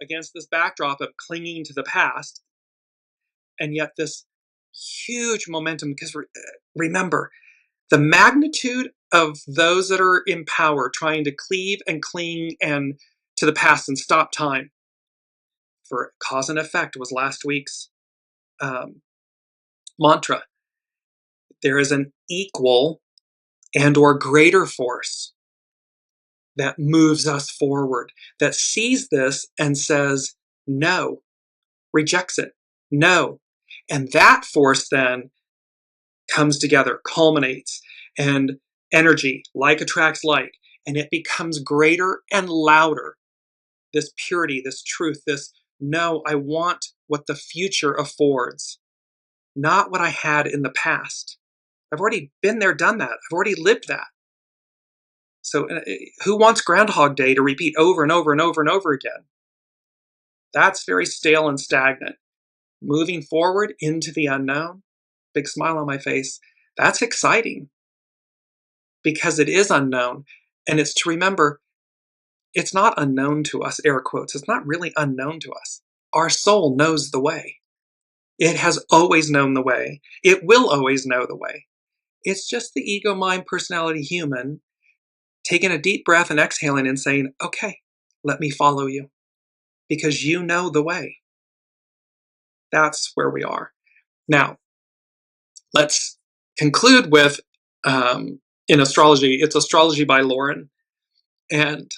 against this backdrop of clinging to the past, and yet this huge momentum, because remember, the magnitude of those that are in power trying to cleave and cling and to the past and stop time for cause and effect was last week's mantra. There is an equal and or greater force that moves us forward, that sees this and says no, rejects it, no. And that force then comes together, culminates, and energy, like attracts like, and it becomes greater and louder. This purity, this truth, this no, I want what the future affords, not what I had in the past. I've already been there, done that. I've already lived that. So who wants Groundhog Day to repeat over and over and over and over again? That's very stale and stagnant. Moving forward into the unknown, big smile on my face, that's exciting because it is unknown. And it's to remember it's not unknown to us, air quotes. It's not really unknown to us. Our soul knows the way. It has always known the way. It will always know the way. It's just the ego, mind, personality, human taking a deep breath and exhaling and saying, okay, let me follow you because you know the way. That's where we are. Now, let's conclude with, in astrology, it's Astrology by Lauren. And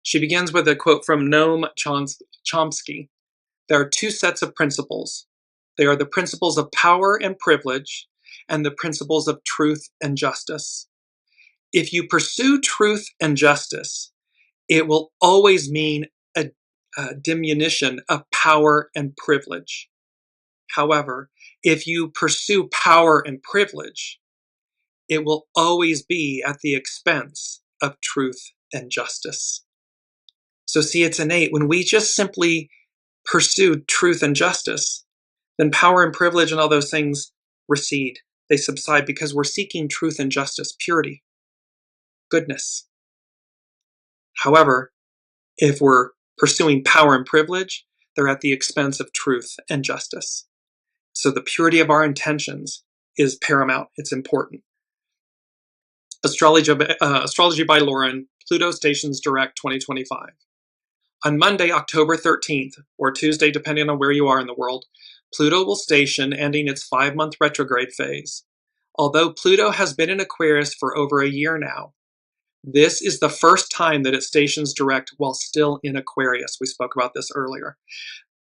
she begins with a quote from Noam Chomsky. There are two sets of principles. They are the principles of power and privilege and the principles of truth and justice. If you pursue truth and justice, it will always mean a diminution of power and privilege. However, if you pursue power and privilege, it will always be at the expense of truth and justice. So see, it's innate. When we just simply pursue truth and justice, then power and privilege and all those things recede. They subside because we're seeking truth and justice, purity, goodness. However, if we're pursuing power and privilege, they're at the expense of truth and justice. So the purity of our intentions is paramount. It's important. Astrology by Lauren, Pluto Stations Direct 2025. On Monday, October 13th, or Tuesday, depending on where you are in the world, Pluto will station, ending its 5-month retrograde phase. Although Pluto has been in Aquarius for over a year now, this is the first time that it stations direct while still in Aquarius. We spoke about this earlier.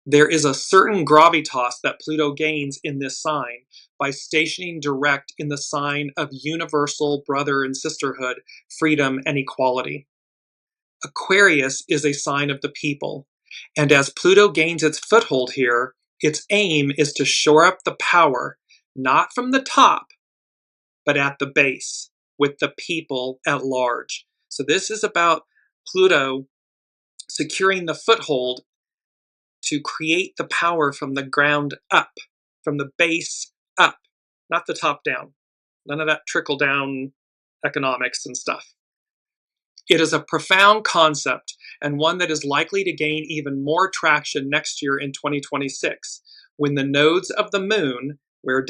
There is a certain gravitas that Pluto gains in this sign by stationing direct in the sign of universal brother and sisterhood, freedom, and equality. Aquarius is a sign of the people, and as Pluto gains its foothold here, its aim is to shore up the power, not from the top, but at the base, with the people at large. So this is about Pluto securing the foothold to create the power from the ground up, from the base up, not the top down. None of that trickle down economics and stuff. It is a profound concept and one that is likely to gain even more traction next year in 2026, when the nodes of the moon, where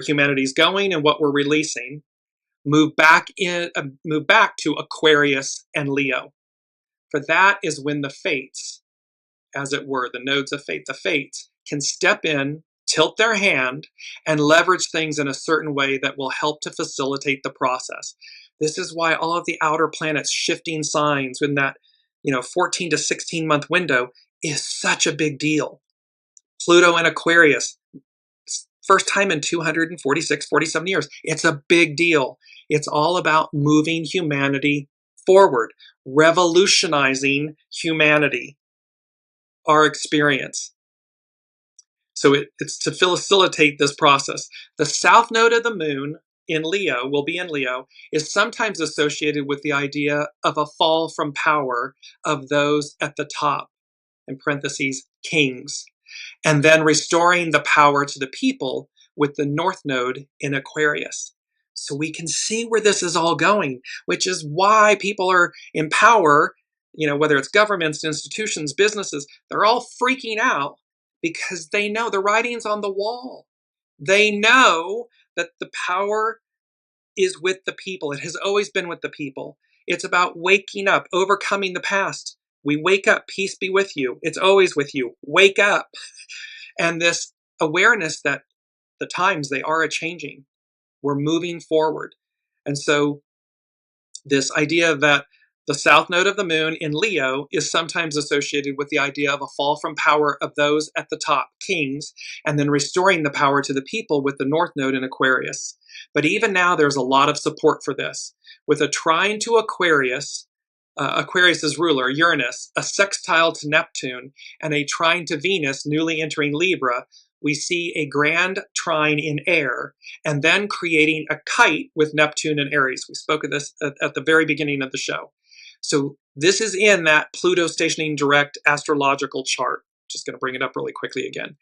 humanity's going and what we're releasing, move back to Aquarius and Leo. For that is when the fates, as it were, the nodes of fate, the fates, can step in, tilt their hand, and leverage things in a certain way that will help to facilitate the process. This is why all of the outer planets shifting signs in that 14 to 16 month window is such a big deal. Pluto and Aquarius, first time in 246, 47 years. It's a big deal. It's all about moving humanity forward, revolutionizing humanity, our experience. So it's to facilitate this process. The south node of the moon in Leo, will be in Leo, is sometimes associated with the idea of a fall from power of those at the top, in parentheses, kings, and then restoring the power to the people with the north node in Aquarius. So we can see where this is all going, which is why people are in power, whether it's governments, institutions, businesses, they're all freaking out because they know the writing's on the wall. They know that the power is with the people. It has always been with the people. It's about waking up, overcoming the past. We wake up, peace be with you. It's always with you. Wake up. And this awareness that the times, they are a-changing. We're moving forward. And so this idea that the south node of the moon in Leo is sometimes associated with the idea of a fall from power of those at the top, kings, and then restoring the power to the people with the north node in Aquarius. But even now, there's a lot of support for this. With a trine to Aquarius, Aquarius's ruler, Uranus, a sextile to Neptune, and a trine to Venus, newly entering Libra, we see a grand trine in air, and then creating a kite with Neptune and Aries. We spoke of this at the very beginning of the show. So this is in that Pluto stationing direct astrological chart. Just going to bring it up really quickly again.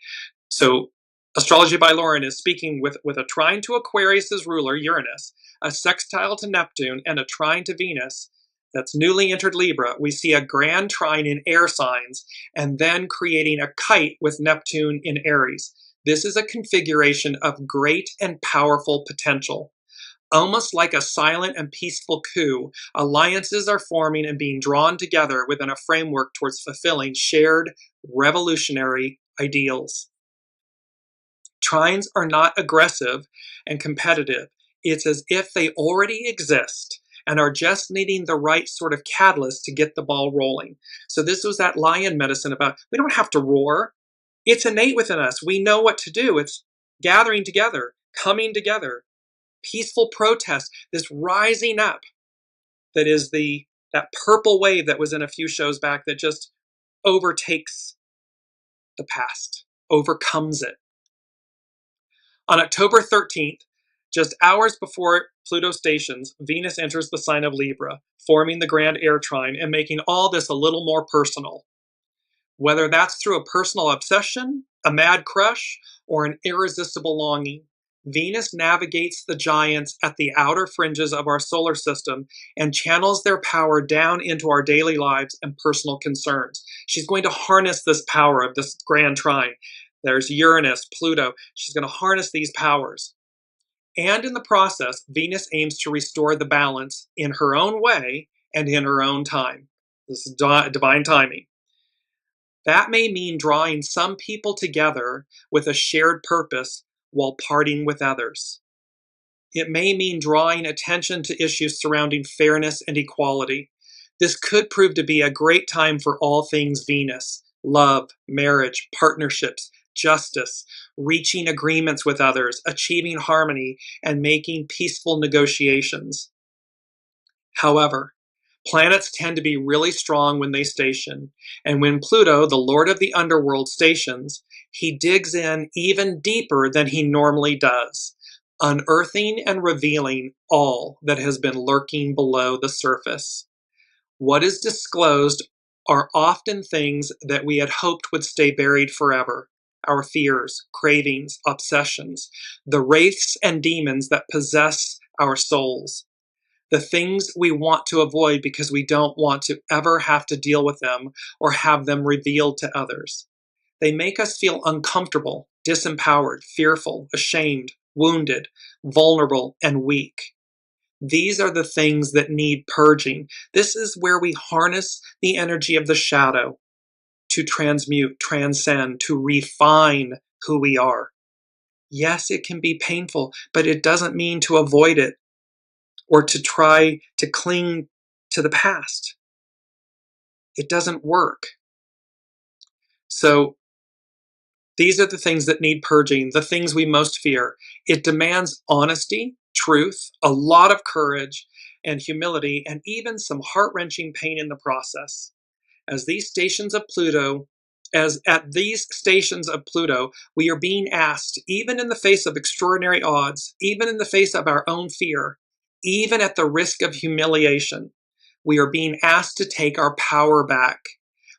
So Astrology by Lauren is speaking with a trine to Aquarius's ruler, Uranus, a sextile to Neptune, and a trine to Venus. that's newly entered Libra, we see a grand trine in air signs and then creating a kite with Neptune in Aries. This is a configuration of great and powerful potential. Almost like a silent and peaceful coup, alliances are forming and being drawn together within a framework towards fulfilling shared revolutionary ideals. Trines are not aggressive and competitive. It's as if they already exist and are just needing the right sort of catalyst to get the ball rolling. So this was that lion medicine about, we don't have to roar. It's innate within us. We know what to do. It's gathering together, coming together, peaceful protest, this rising up that is that purple wave that was in a few shows back that just overtakes the past, overcomes it. On October 13th, just hours before Pluto stations, Venus enters the sign of Libra, forming the grand air trine and making all this a little more personal. Whether that's through a personal obsession, a mad crush, or an irresistible longing, Venus navigates the giants at the outer fringes of our solar system and channels their power down into our daily lives and personal concerns. She's going to harness this power of this grand trine. There's Uranus, Pluto. She's going to harness these powers. And in the process, Venus aims to restore the balance in her own way and in her own time. This is divine timing. That may mean drawing some people together with a shared purpose while parting with others. It may mean drawing attention to issues surrounding fairness and equality. This could prove to be a great time for all things Venus: love, marriage, partnerships, justice, reaching agreements with others, achieving harmony, and making peaceful negotiations. However, planets tend to be really strong when they station, and when Pluto, the lord of the underworld, stations, he digs in even deeper than he normally does, unearthing and revealing all that has been lurking below the surface. What is disclosed are often things that we had hoped would stay buried forever: our fears, cravings, obsessions, the wraiths and demons that possess our souls. The things we want to avoid because we don't want to ever have to deal with them or have them revealed to others. They make us feel uncomfortable, disempowered, fearful, ashamed, wounded, vulnerable, and weak. These are the things that need purging. This is where we harness the energy of the shadow to transmute, transcend, to refine who we are. Yes, it can be painful, but it doesn't mean to avoid it or to try to cling to the past. It doesn't work. So these are the things that need purging, the things we most fear. It demands honesty, truth, a lot of courage and humility, and even some heart-wrenching pain in the process. At these stations of Pluto, we are being asked, even in the face of extraordinary odds, even in the face of our own fear, even at the risk of humiliation, we are being asked to take our power back,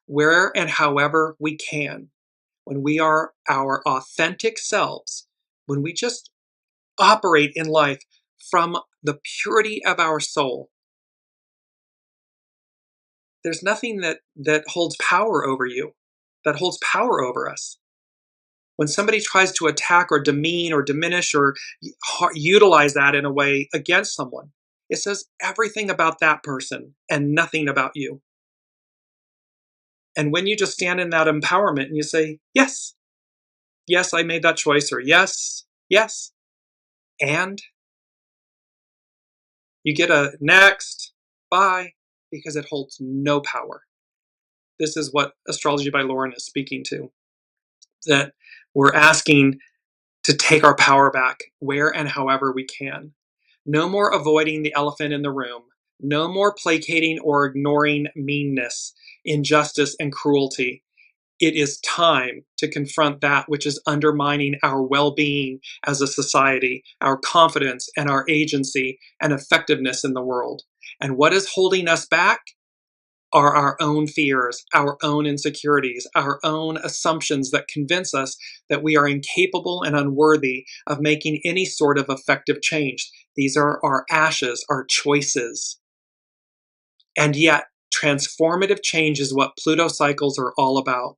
where and however we can. When we are our authentic selves, when we just operate in life from the purity of our soul, there's nothing that holds power over you, that holds power over us. When somebody tries to attack or demean or diminish or utilize that in a way against someone, it says everything about that person and nothing about you. And when you just stand in that empowerment and you say, yes, yes, I made that choice, or yes, yes, and you get a next, bye, because it holds no power. This is what Astrology by Lauren is speaking to, that we're asking to take our power back where and however we can. No more avoiding the elephant in the room. No more placating or ignoring meanness, injustice, and cruelty. It is time to confront that which is undermining our well-being as a society, our confidence and our agency and effectiveness in the world. And what is holding us back are our own fears, our own insecurities, our own assumptions that convince us that we are incapable and unworthy of making any sort of effective change. These are our ashes, our choices. And yet, transformative change is what Pluto cycles are all about.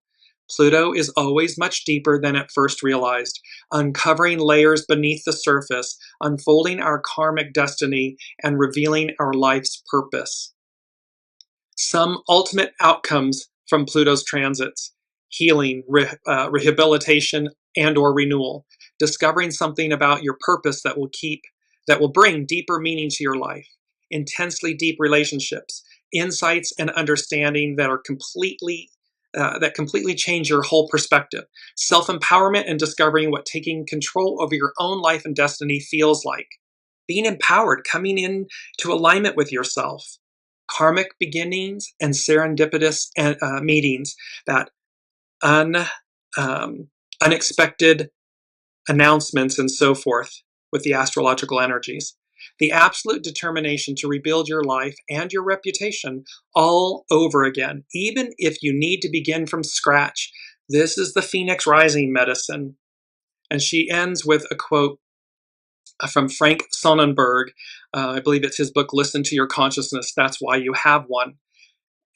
Pluto is always much deeper than at first realized, uncovering layers beneath the surface, unfolding our karmic destiny, and revealing our life's purpose. Some ultimate outcomes from Pluto's transits: healing, rehabilitation, and or renewal, discovering something about your purpose that will bring deeper meaning to your life, intensely deep relationships, insights and understanding that are completely change your whole perspective, self-empowerment and discovering what taking control over your own life and destiny feels like, being empowered, coming into alignment with yourself, karmic beginnings and serendipitous meetings, that unexpected announcements and so forth with the astrological energies. The absolute determination to rebuild your life and your reputation all over again, even if you need to begin from scratch. This is the Phoenix Rising medicine. And she ends with a quote from Frank Sonnenberg. I believe it's his book, Listen to Your Consciousness, That's Why You Have One.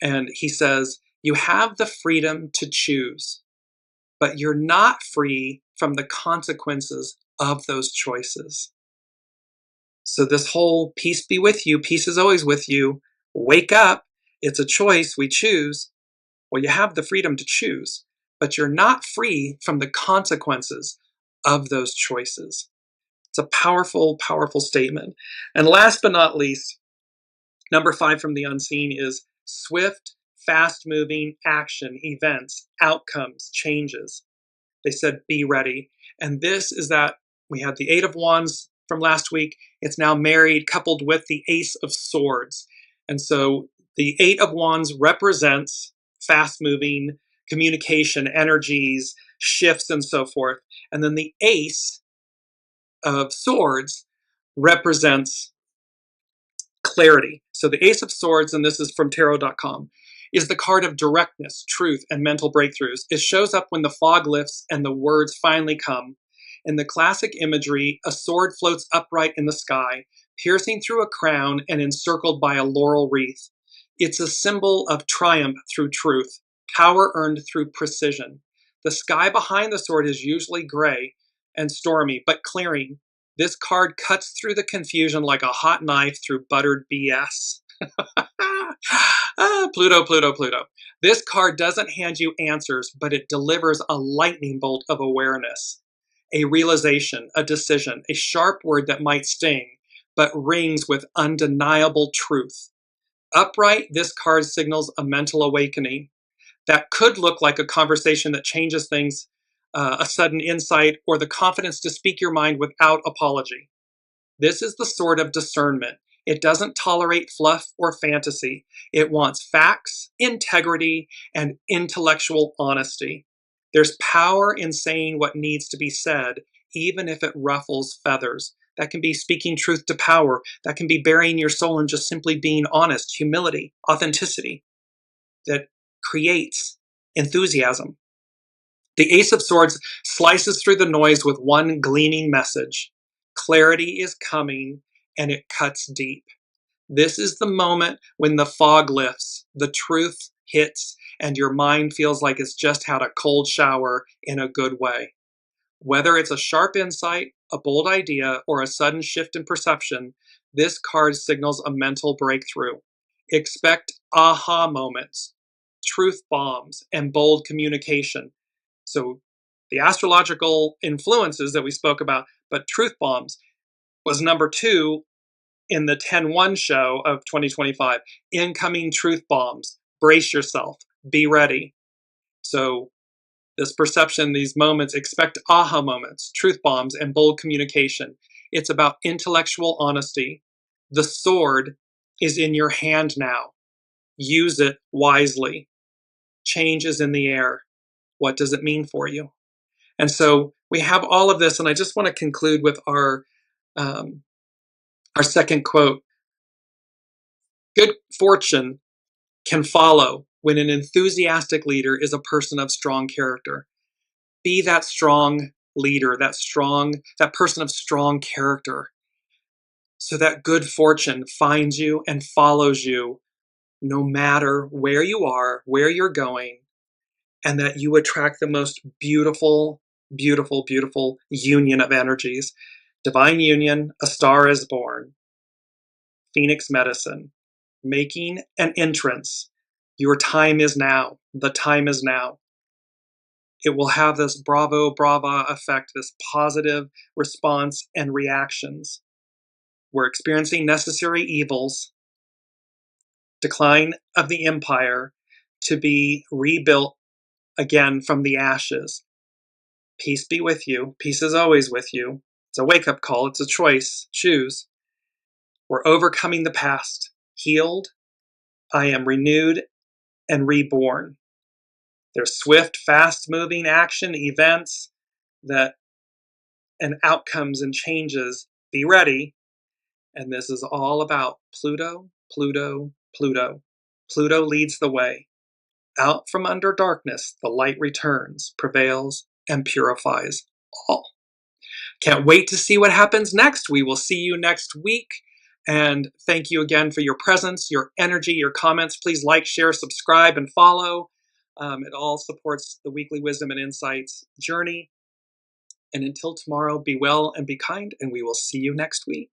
And he says, you have the freedom to choose, but you're not free from the consequences of those choices. So this whole peace be with you, peace is always with you, wake up, it's a choice, we choose. Well, you have the freedom to choose, but you're not free from the consequences of those choices. It's a powerful, powerful statement. And last but not least, number 5 from the unseen is swift, fast-moving action, events, outcomes, changes. They said, be ready. And this is that we had the 8 of Wands from last week. It's now married, coupled with the Ace of Swords. And so the 8 of Wands represents fast-moving communication, energies, shifts, and so forth. And then the Ace of Swords represents clarity. So the Ace of Swords, and this is from tarot.com, is the card of directness, truth, and mental breakthroughs. It shows up when the fog lifts and the words finally come. In the classic imagery, a sword floats upright in the sky, piercing through a crown and encircled by a laurel wreath. It's a symbol of triumph through truth, power earned through precision. The sky behind the sword is usually gray and stormy, but clearing. This card cuts through the confusion like a hot knife through buttered BS. Pluto, Pluto, Pluto. This card doesn't hand you answers, but it delivers a lightning bolt of awareness, a realization, a decision, a sharp word that might sting, but rings with undeniable truth. Upright, this card signals a mental awakening that could look like a conversation that changes things, a sudden insight, or the confidence to speak your mind without apology. This is the sword of discernment. It doesn't tolerate fluff or fantasy. It wants facts, integrity, and intellectual honesty. There's power in saying what needs to be said, even if it ruffles feathers. That can be speaking truth to power. That can be burying your soul and just simply being honest, humility, authenticity that creates enthusiasm. The Ace of Swords slices through the noise with one gleaming message. Clarity is coming, and it cuts deep. This is the moment when the fog lifts, the truth hits, and your mind feels like it's just had a cold shower in a good way. Whether it's a sharp insight, a bold idea, or a sudden shift in perception, this card signals a mental breakthrough. Expect aha moments, truth bombs, and bold communication. So the astrological influences that we spoke about, but truth bombs was number 2 in the 10-1 show of 2025. Incoming truth bombs. Brace yourself. Be ready. So this perception, these moments, expect aha moments, truth bombs, and bold communication. It's about intellectual honesty. The sword is in your hand now. Use it wisely. Change is in the air. What does it mean for you? And so we have all of this, and I just want to conclude with our second quote. Good fortune can follow when an enthusiastic leader is a person of strong character. Be that strong leader, that person of strong character, so that good fortune finds you and follows you no matter where you are, where you're going, and that you attract the most beautiful, beautiful, beautiful union of energies. Divine union, a star is born. Phoenix medicine, making an entrance. Your time is now. The time is now. It will have this bravo, brava effect, this positive response and reactions. We're experiencing necessary evils, decline of the empire, to be rebuilt again from the ashes. Peace be with you. Peace is always with you. It's a wake-up call. It's a choice. Choose. We're overcoming the past. Healed. I am renewed and reborn. There's swift, fast-moving action, events that and outcomes and changes. Be ready. And this is all about Pluto, Pluto, Pluto. Pluto leads the way. Out from under darkness, the light returns, prevails, and purifies all. Can't wait to see what happens next. We will see you next week. And thank you again for your presence, your energy, your comments. Please like, share, subscribe, and follow. It all supports the weekly Wisdom and Insights journey. And until tomorrow, be well and be kind, and we will see you next week.